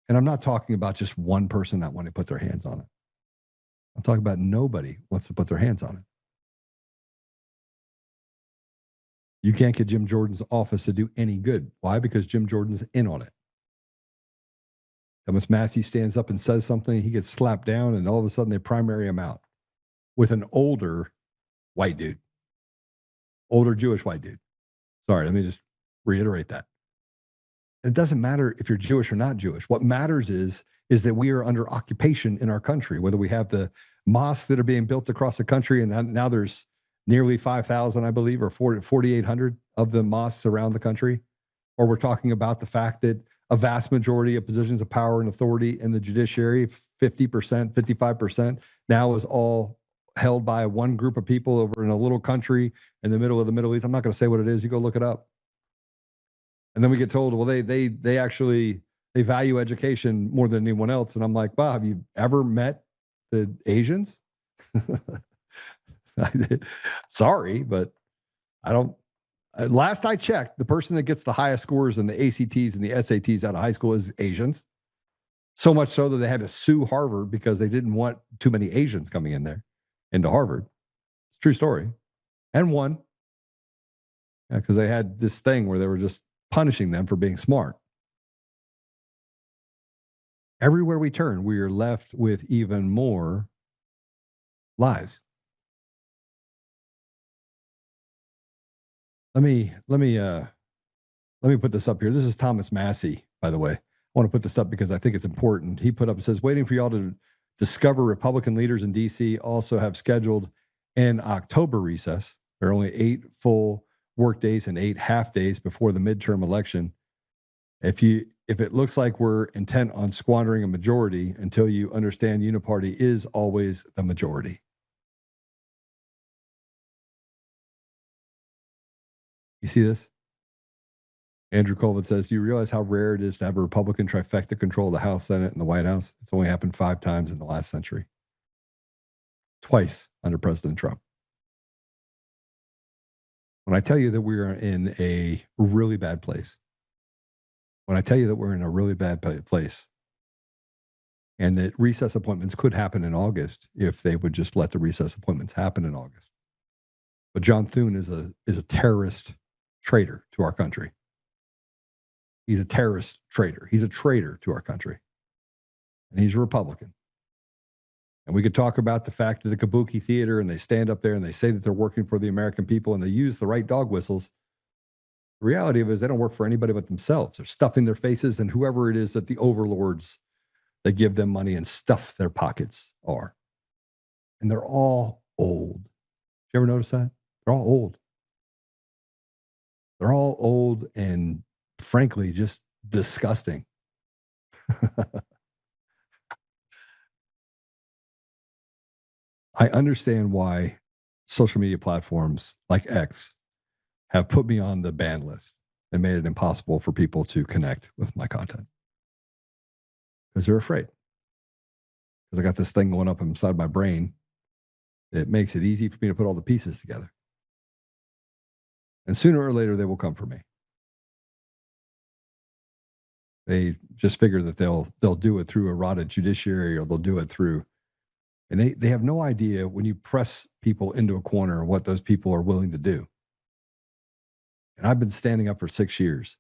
And I'm not talking about just one person not wanting to put their hands on it. I'm talking about nobody wants to put their hands on it. You can't get Jim Jordan's office to do any good. Why? Because Jim Jordan's in on it. Thomas Massey stands up and says something, he gets slapped down, and all of a sudden they primary him out with an older white dude. Older Jewish white dude. Sorry, let me just reiterate that. It doesn't matter if you're Jewish or not Jewish. What matters is that we are under occupation in our country, whether we have the mosques that are being built across the country, and now there's nearly 5,000, I believe, or 4,800 of the mosques around the country, or we're talking about the fact that a vast majority of positions of power and authority in the judiciary, 50%, 55%, now is all held by one group of people over in a little country in the middle of the Middle East. I'm not going to say what it is. You go look it up. And then we get told, well, they actually value education more than anyone else. And I'm like, wow, have you ever met the Asians? Sorry, but I don't. Last I checked, the person that gets the highest scores in the ACTs and the SATs out of high school is Asians. So much so that they had to sue Harvard because they didn't want too many Asians coming in there into Harvard. It's a true story. And won. Because they had this thing where they were just punishing them for being smart. Everywhere we turn, we are left with even more lies. Let me put this up here. This is Thomas Massey, by the way. I want to put this up because I think it's important. He put up, it says, waiting for y'all to discover Republican leaders in D.C. also have scheduled an October recess. There are only 8 full work days and 8 half days before the midterm election. If it looks like we're intent on squandering a majority until you understand uniparty is always the majority. You see this? Andrew Colvin says, do you realize how rare it is to have a Republican trifecta control the House, Senate, and the White House? It's only happened 5 times in the last century. Twice under President Trump. When I tell you that we are in a really bad place, when I tell you that we're in a really bad place, and that recess appointments could happen in August if they would just let the recess appointments happen in August. But John Thune is a terrorist traitor to our country. He's a terrorist traitor. He's a traitor to our country. And he's a Republican. And we could talk about the fact that the Kabuki Theater, and they stand up there and they say that they're working for the American people and they use the right dog whistles. The reality of it is they don't work for anybody but themselves. They're stuffing their faces and whoever it is that the overlords that give them money and stuff their pockets are. And they're all old. Did you ever notice that? They're all old. They're all old and frankly just disgusting. I understand why social media platforms like X have put me on the ban list and made it impossible for people to connect with my content. Because they're afraid. Because I got this thing going up inside my brain that makes it easy for me to put all the pieces together. And sooner or later, they will come for me. They just figure that they'll do it through a rotted judiciary, or they'll do it through. And they have no idea when you press people into a corner what those people are willing to do. And I've been standing up for 6 years.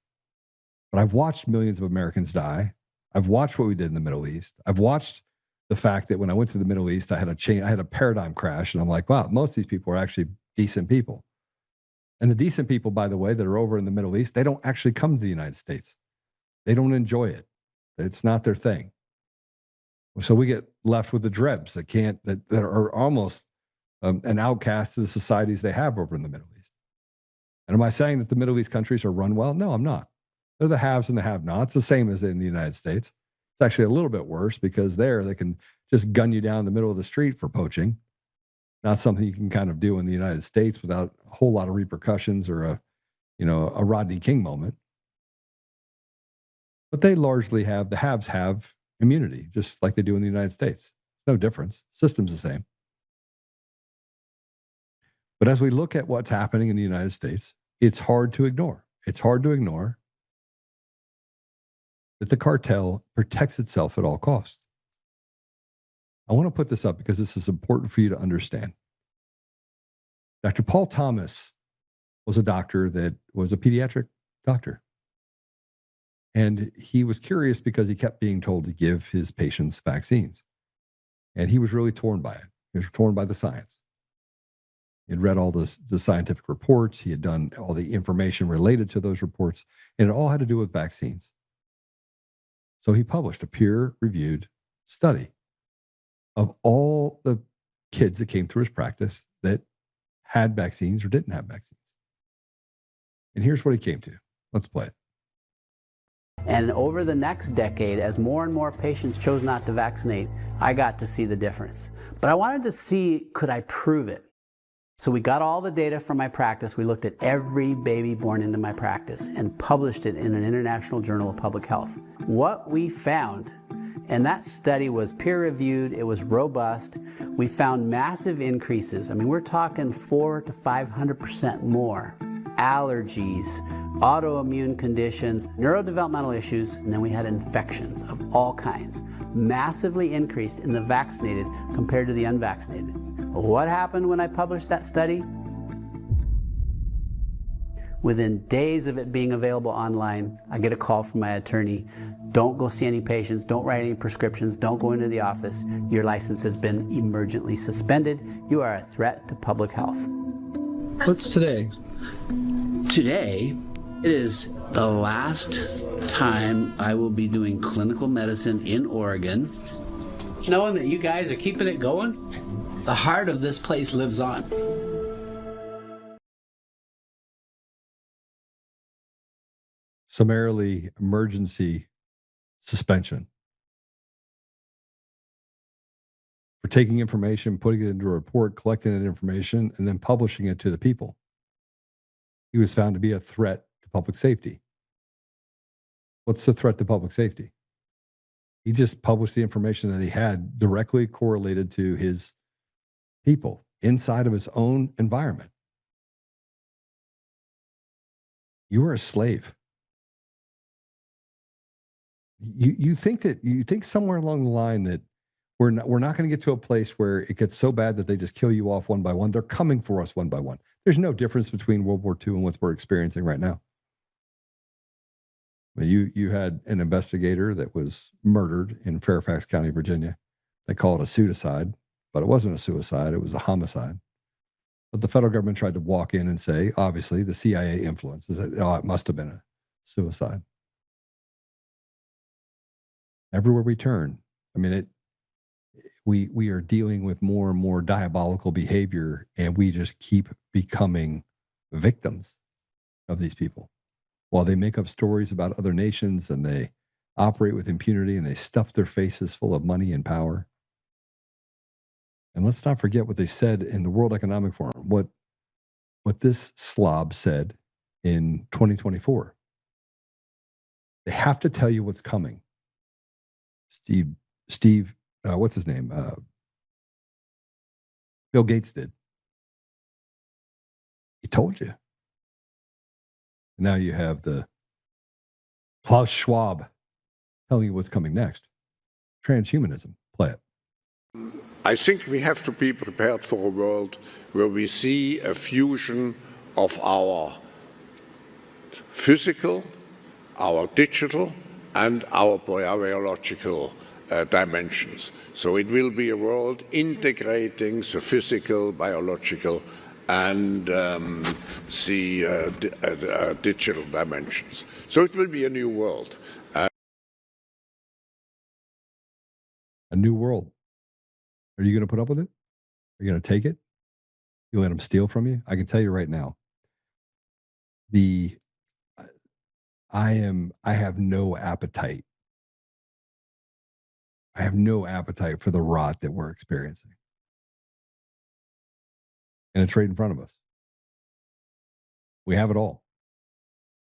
But I've watched millions of Americans die. I've watched what we did in the Middle East. I've watched the fact that when I went to the Middle East, I had a paradigm crash. And I'm like, wow, most of these people are actually decent people. And the decent people, by the way, that are over in the Middle East, they don't actually come to the United States. They don't enjoy it. It's not their thing. So we get left with the drebs that are almost an outcast to the societies they have over in the Middle East. And am I saying that the Middle East countries are run well? No, I'm not. They're the haves and the have-nots, the same as in the United States. It's actually a little bit worse because there they can just gun you down the middle of the street for poaching. Not something you can kind of do in the United States without a whole lot of repercussions or a Rodney King moment. But they largely have, the haves have immunity, just like they do in the United States. No difference. System's the same. But as we look at what's happening in the United States, it's hard to ignore. It's hard to ignore that the cartel protects itself at all costs. I want to put this up because this is important for you to understand. Dr. Paul Thomas was a doctor that was a pediatric doctor. And he was curious because he kept being told to give his patients vaccines. And he was really torn by it. He was torn by the science. He had read all the scientific reports. He had done all the information related to those reports. And it all had to do with vaccines. So he published a peer-reviewed study of all the kids that came through his practice that had vaccines or didn't have vaccines. And here's what he came to. Let's play it.
And over the next decade, as more and more patients chose not to vaccinate, I got to see the difference. But I wanted to see, could I prove it? So we got all the data from my practice. We looked at every baby born into my practice and published it in an international journal of public health. What we found, and that study was peer-reviewed, it was robust, we found massive increases. I mean, we're talking 400 to 500% more. Allergies, autoimmune conditions, neurodevelopmental issues, and then we had infections of all kinds, massively increased in the vaccinated compared to the unvaccinated. What happened when I published that study? Within days of it being available online, I get a call from my attorney. Don't go see any patients, don't write any prescriptions, don't go into the office. Your license has been emergently suspended. You are a threat to public health.
What's today?
Today, it is the last time I will be doing clinical medicine in Oregon. Knowing that you guys are keeping it going, the heart of this place lives on.
Summarily emergency suspension for taking information, putting it into a report, collecting that information, and then publishing it to the people. He was found to be a threat to public safety. What's the threat to public safety? He just published the information that he had directly correlated to his people inside of his own environment. You are a slave. You think somewhere along the line that we're not going to get to a place where it gets so bad that they just kill you off one by one. They're coming for us one by one. There's no difference between World War II and what we're experiencing right now. I mean, you had an investigator that was murdered in Fairfax County, Virginia. They call it a suicide, but it wasn't a suicide. It was a homicide. But the federal government tried to walk in and say, obviously, the CIA influences it. Oh, it must have been a suicide. Everywhere we turn, I mean, we are dealing with more and more diabolical behavior, and we just keep becoming victims of these people. While they make up stories about other nations and they operate with impunity and they stuff their faces full of money and power. And let's not forget what they said in the World Economic Forum, what this slob said in 2024. They have to tell you what's coming. Steve, what's his name? Bill Gates did. He told you. And now you have the Klaus Schwab telling you what's coming next. Transhumanism. Play it.
I think we have to be prepared for a world where we see a fusion of our physical, our digital, and our biological dimensions. So it will be a world integrating the physical, biological, and the digital dimensions. So it will be a new world.
A new world. Are you going to put up with it? Are you going to take it? You let them steal from you? I can tell you right now, the I have no appetite. I have no appetite for the rot that we're experiencing. And it's right in front of us. We have it all.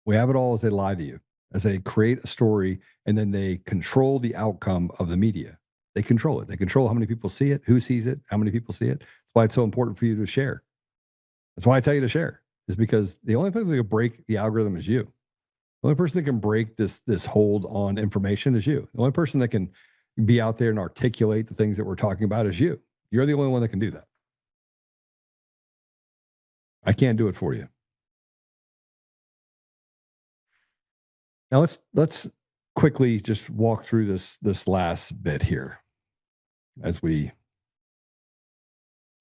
We have it all as they lie to you, as they create a story, and then they control the outcome of the media. They control it. They control how many people see it, who sees it, how many people see it. That's why it's so important for you to share. That's why I tell you to share, is because the only person that can break the algorithm is you. The only person that can break this hold on information is you. The only person that can be out there and articulate the things that we're talking about is you. You're the only one that can do that. I can't do it for you. Now let's quickly just walk through this last bit here as we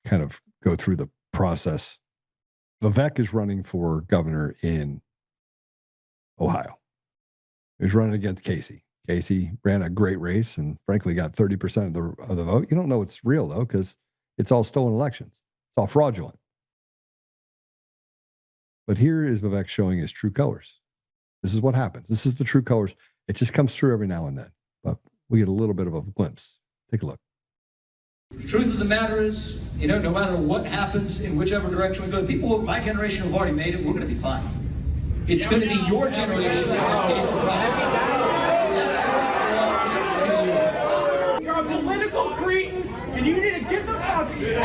kind of go through the process. Vivek is running for governor in Ohio. He's running against Casey. Casey ran a great race and frankly got 30% of the vote. You don't know it's real though, because it's all stolen elections. It's all fraudulent. But here is Vivek showing his true colors. This is what happens. This is the true colors. It just comes through every now and then, but we get a little bit of a glimpse. Take a look.
The truth of the matter is, no matter what happens in whichever direction we go, people of my generation who've already made it, we're going to be fine. It's going to be your generation that pays the price. That choice belongs to you.
You're a political cretin, and you need to get the fuck out of here.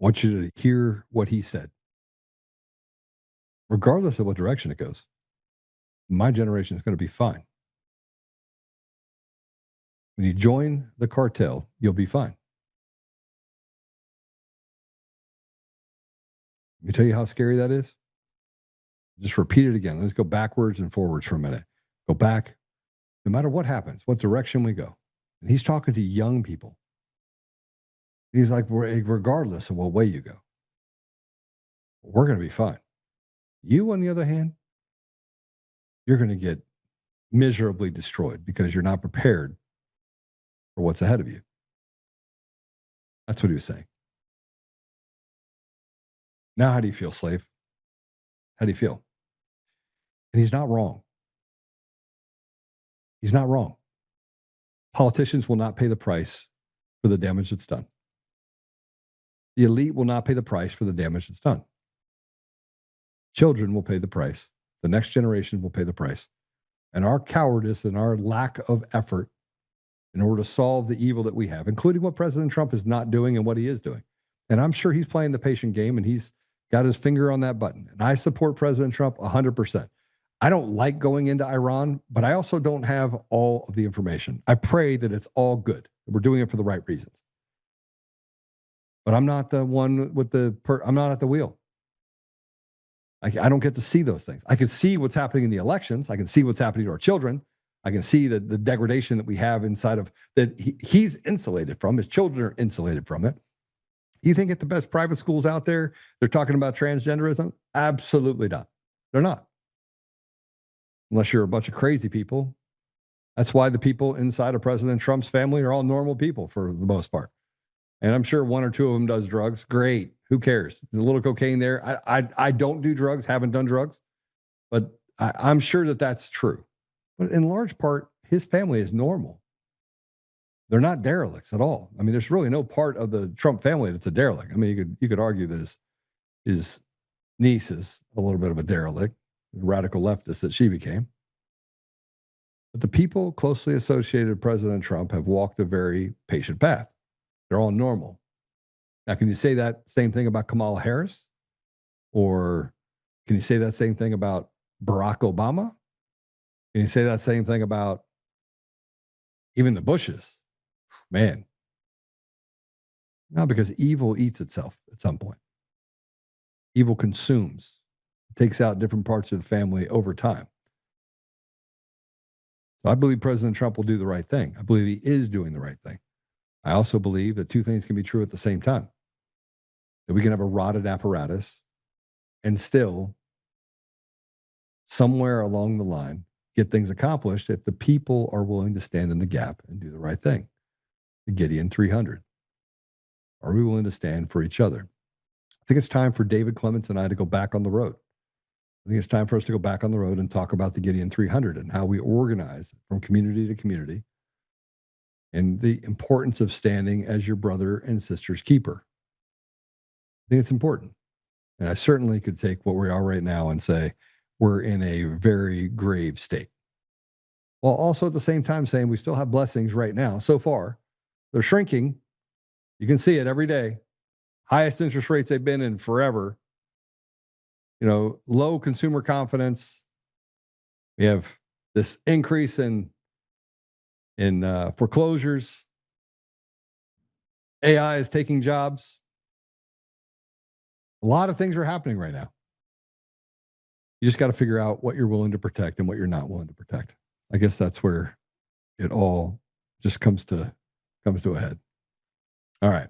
I want you to hear what he said. Regardless of what direction it goes, my generation is going to be fine. When you join the cartel, you'll be fine. Let me tell you how scary that is. Just repeat it again. Let's go backwards and forwards for a minute. Go back. No matter what happens, what direction we go. And he's talking to young people. He's like, regardless of what way you go, we're going to be fine. You, on the other hand, you're going to get miserably destroyed because you're not prepared for what's ahead of you. That's what he was saying. Now, how do you feel, slave? How do you feel? And he's not wrong. He's not wrong. Politicians will not pay the price for the damage that's done. The elite will not pay the price for the damage that's done. Children will pay the price. The next generation will pay the price. And our cowardice and our lack of effort in order to solve the evil that we have, including what President Trump is not doing and what he is doing. And I'm sure he's playing the patient game and he's got his finger on that button. And I support President Trump 100%. I don't like going into Iran, but I also don't have all of the information. I pray that it's all good, that we're doing it for the right reasons. But I'm not the one with I'm not at the wheel. I don't get to see those things. I can see what's happening in the elections. I can see what's happening to our children. I can see the degradation that we have inside of that he's insulated from. His children are insulated from it. You think at the best private schools out there, they're talking about transgenderism? Absolutely not. They're not. Unless you're a bunch of crazy people. That's why the people inside of President Trump's family are all normal people for the most part. And I'm sure one or two of them does drugs. Great. Who cares? There's a little cocaine there. I don't do drugs, haven't done drugs, but I'm sure that that's true. But in large part, his family is normal. They're not derelicts at all. I mean, there's really no part of the Trump family that's a derelict. I mean, you could argue that his niece is a little bit of a derelict, the radical leftist that she became. But the people closely associated with President Trump have walked a very patient path. They're all normal. Now, can you say that same thing about Kamala Harris? Or can you say that same thing about Barack Obama? Can you say that same thing about even the Bushes? Man. No, because evil eats itself at some point. Evil consumes, takes out different parts of the family over time. So I believe President Trump will do the right thing. I believe he is doing the right thing. I also believe that two things can be true at the same time. That we can have a rotted apparatus and still, somewhere along the line, get things accomplished if the people are willing to stand in the gap and do the right thing. The Gideon 300. Are we willing to stand for each other? I think it's time for David Clements and I to go back on the road. I think it's time for us to go back on the road and talk about the Gideon 300 and how we organize from community to community and the importance of standing as your brother and sister's keeper. I think it's important. And I certainly could take what we are right now and say we're in a very grave state. While also at the same time saying we still have blessings right now. So far, they're shrinking. You can see it every day. Highest interest rates they've been in forever. You know, low consumer confidence. We have this increase in foreclosures. AI is taking jobs. A lot of things are happening right now. You just got to figure out what you're willing to protect and what you're not willing to protect. I guess that's where it all just comes to a head. All right.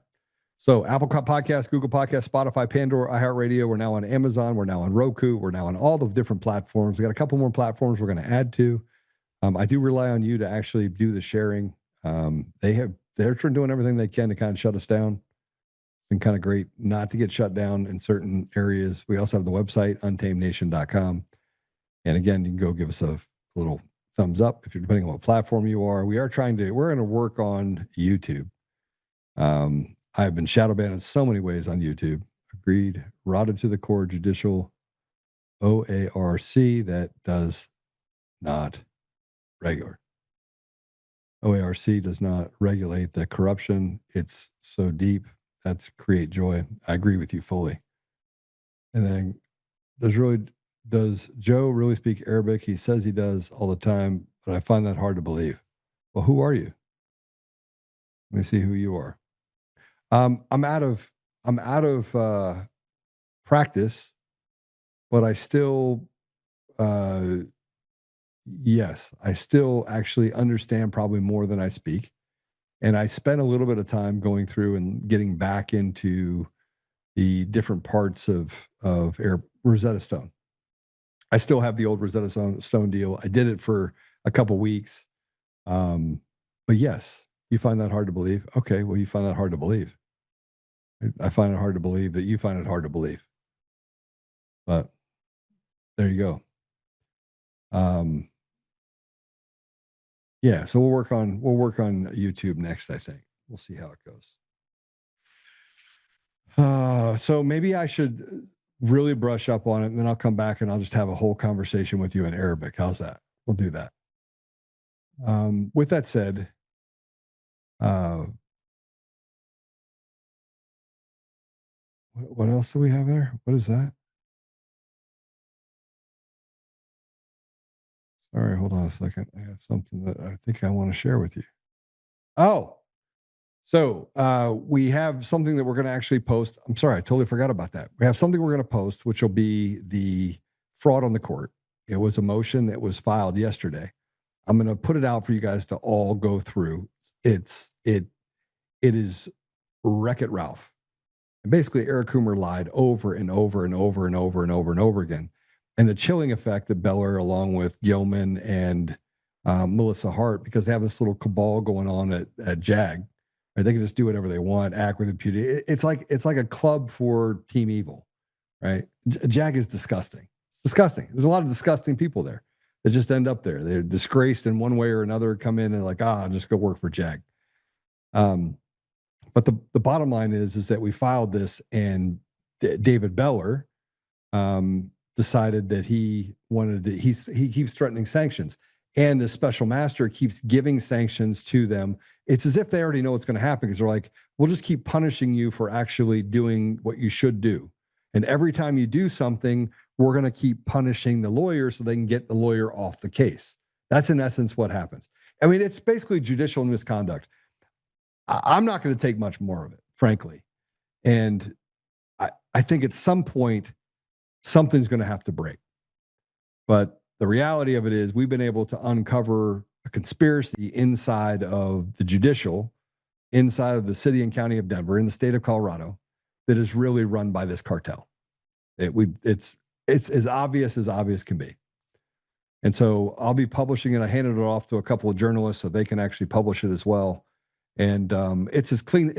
So Apple Podcasts, Google Podcasts, Spotify, Pandora, iHeartRadio. We're now on Amazon. We're now on Roku. We're now on all the different platforms. We got a couple more platforms we're going to add to. I do rely on you to actually do the sharing. They're doing everything they can to kind of shut us down. It's been kind of great not to get shut down in certain areas. We also have the website, untamednation.com. And again, you can go give us a little thumbs up if you're depending on what platform you are. We're going to work on YouTube. I've been shadow banned in so many ways on YouTube. Agreed. Rotted to the core judicial OARC that does not regulate. OARC does not regulate the corruption. It's so deep. That's create joy. I agree with you fully. And then does Joe really speak Arabic? He says he does all the time, but I find that hard to believe. Well, who are you? Let me see who you are. I'm out of practice, but I still, yes, I still actually understand probably more than I speak. And I spent a little bit of time going through and getting back into the different parts of Rosetta Stone. I still have the old Rosetta Stone deal. I did it for a couple weeks. But yes, you find that hard to believe. Okay, well, you find that hard to believe. I find it hard to believe that you find it hard to believe. But there you go. Yeah, so we'll work on YouTube next, I think. We'll see how it goes. So maybe I should really brush up on it, and then I'll come back and I'll just have a whole conversation with you in Arabic. How's that? We'll do that. With that said, what else do we have there? What is that? Sorry, hold on a second. I have something that I think I want to share with you. Oh, so we have something that we're going to actually post. I'm sorry, I totally forgot about that. We have something we're going to post, which will be the fraud on the court. It was a motion that was filed yesterday. I'm going to put it out for you guys to all go through. It is Wreck-It Ralph. And basically, Eric Coomer lied over and over and over and over and over and over again. And the chilling effect that Beller, along with Gilman and Melissa Hart, because they have this little cabal going on at JAG, right? They can just do whatever they want, act with impunity. It's like a club for Team Evil, right? JAG is disgusting. It's disgusting. There's a lot of disgusting people there that just end up there. They're disgraced in one way or another, come in and like, I'll just go work for JAG. But the bottom line is that we filed this, and David Beller decided that he wanted to, he keeps threatening sanctions, and the special master keeps giving sanctions to them. It's as if they already know what's going to happen, because they're like, we'll just keep punishing you for actually doing what you should do. And every time you do something, we're going to keep punishing the lawyer so they can get the lawyer off the case. That's in essence what happens. I mean, it's basically judicial misconduct. I'm not going to take much more of it, frankly. And I think at some point, something's going to have to break. But the reality of it is we've been able to uncover a conspiracy inside of the judicial, inside of the city and county of Denver, in the state of Colorado, that is really run by this cartel. It's as obvious can be. And so I'll be publishing it. I handed it off to a couple of journalists so they can actually publish it as well. And it's as clean.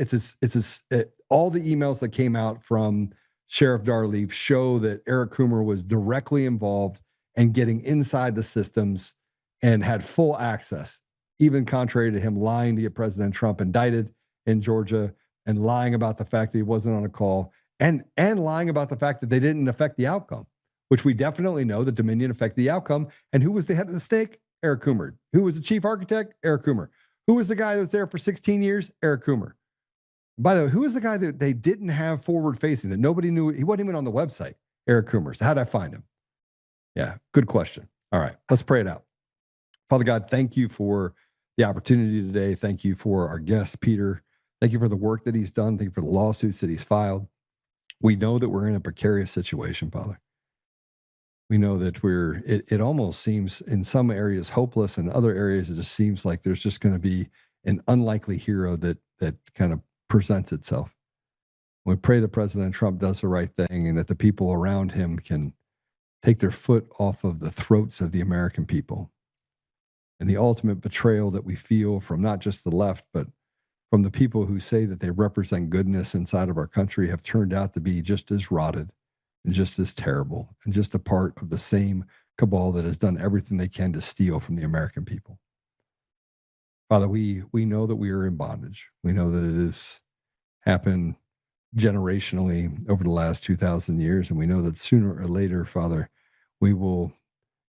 All the emails that came out from Sheriff Darleaf show that Eric Coomer was directly involved and getting inside the systems and had full access, even contrary to him lying to get President Trump indicted in Georgia and lying about the fact that he wasn't on a call and lying about the fact that they didn't affect the outcome, which we definitely know that Dominion affected the outcome. And who was the head of the snake? Eric Coomer. Who was the chief architect? Eric Coomer. Who was the guy that was there for 16 years? Eric Coomer. By the way, who was the guy that they didn't have forward facing, that nobody knew? He wasn't even on the website. Eric Coomer. So how'd I find him? Yeah, good question. All right, let's pray it out. Father God, thank you for the opportunity today. Thank you for our guest, Peter. Thank you for the work that he's done. Thank you for the lawsuits that he's filed. We know that we're in a precarious situation, Father. We know that it almost seems in some areas hopeless, in other areas it just seems like there's just going to be an unlikely hero that kind of presents itself. We pray that President Trump does the right thing and that the people around him can take their foot off of the throats of the American people. And the ultimate betrayal that we feel from not just the left, but from the people who say that they represent goodness inside of our country have turned out to be just as rotted and just as terrible and just a part of the same cabal that has done everything they can to steal from the American people. Father, we know that we are in bondage. We know that it has happened generationally over the last 2,000 years, and we know that sooner or later, Father,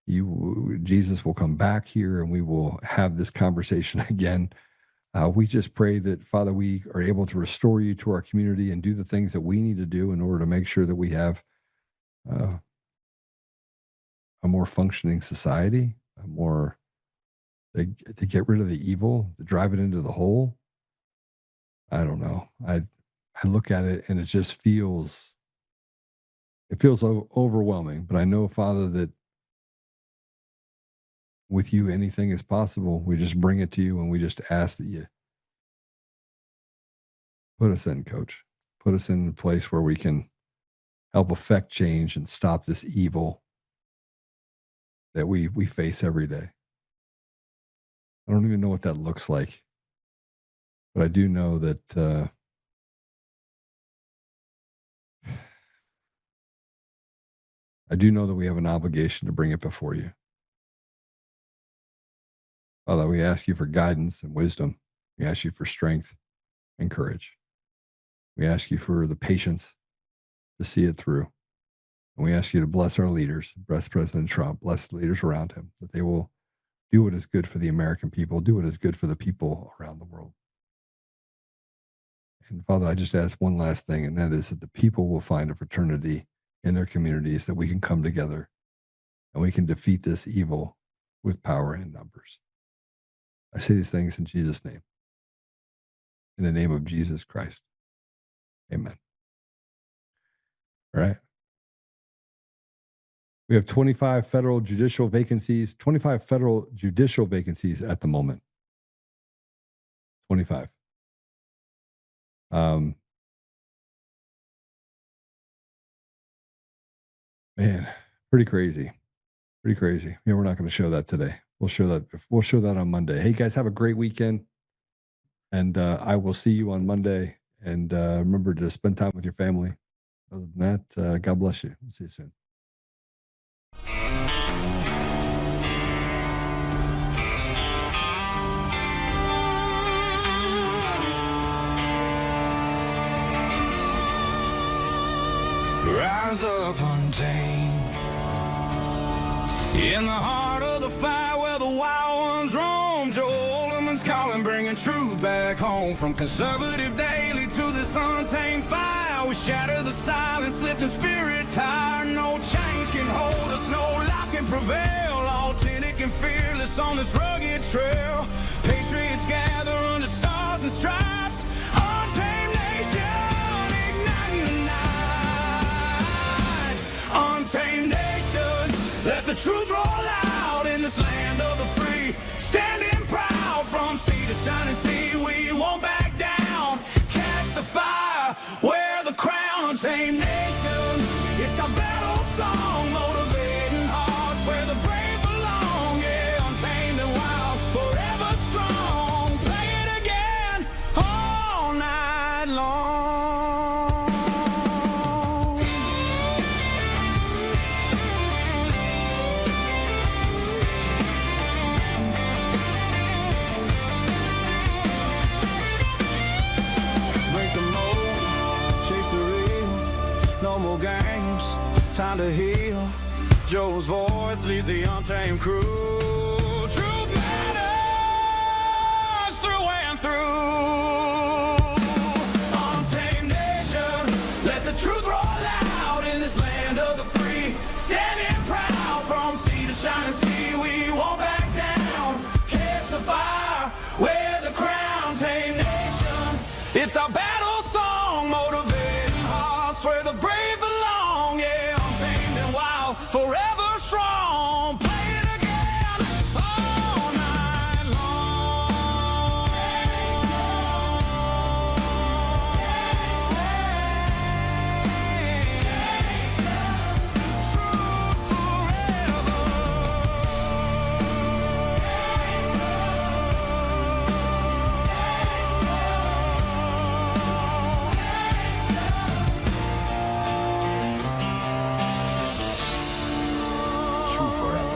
Jesus will come back here and we will have this conversation again. We just pray that, Father, we are able to restore you to our community and do the things that we need to do in order to make sure that we have a more functioning society, to get rid of the evil, to drive it into the hole. I don't know. I look at it and it just feels overwhelming. But I know, Father, that with you, anything is possible. We just bring it to you and we just ask that you put us in, Coach. Put us in a place where we can help affect change and stop this evil that we face every day. I don't even know what that looks like, but I do know that we have an obligation to bring it before you. Father, we ask you for guidance and wisdom. We ask you for strength and courage. We ask you for the patience to see it through. And we ask you to bless our leaders, bless President Trump, bless the leaders around him, that they will do what is good for the American people, do what is good for the people around the world. And Father, I just ask one last thing, and that is that the people will find a fraternity in their communities, that we can come together and we can defeat this evil with power and numbers. I say these things in Jesus' name. In the name of Jesus Christ. Amen. All right. We have 25 federal judicial vacancies at the moment. 25. Man, pretty crazy. Pretty crazy. Yeah, we're not going to show that today. We'll show that on Monday. Hey guys, have a great weekend. And I will see you on Monday. And remember to spend time with your family. Other than that, God bless you. We'll see you soon.
Rise up untamed in the heart of the fire where the wild ones roam. Joe Oltmann's calling, bringing truth back home. From conservative daily to this untamed fire, we shatter the silence, lifting spirits higher. No chains can hold us, no lies can prevail. Authentic and fearless on this rugged trail. Patriots gather under stars and stripes. Untamed nation, igniting the night. Untamed nation, let the truth roll out in this land of the free. Standing proud from sea to shining sea, we won't back down. Catch the fire, wear the crown. Untamed nation, it's our battle song, motivating hearts where the brave belong. Yeah, untamed and wild, forever strong. Play it again, Joe's voice leads the untamed crew. Truth matters through and through. Untamed nation, let the truth roll out in this land of the free. Standing proud from sea to shining sea, we won't back down. Catch the fire, wear the crown. Tame nation, it's our battle song, motivating hearts where the brave belong. Yeah, untamed and wild, forever strong. Play it again all night long. Truth forever. True forever.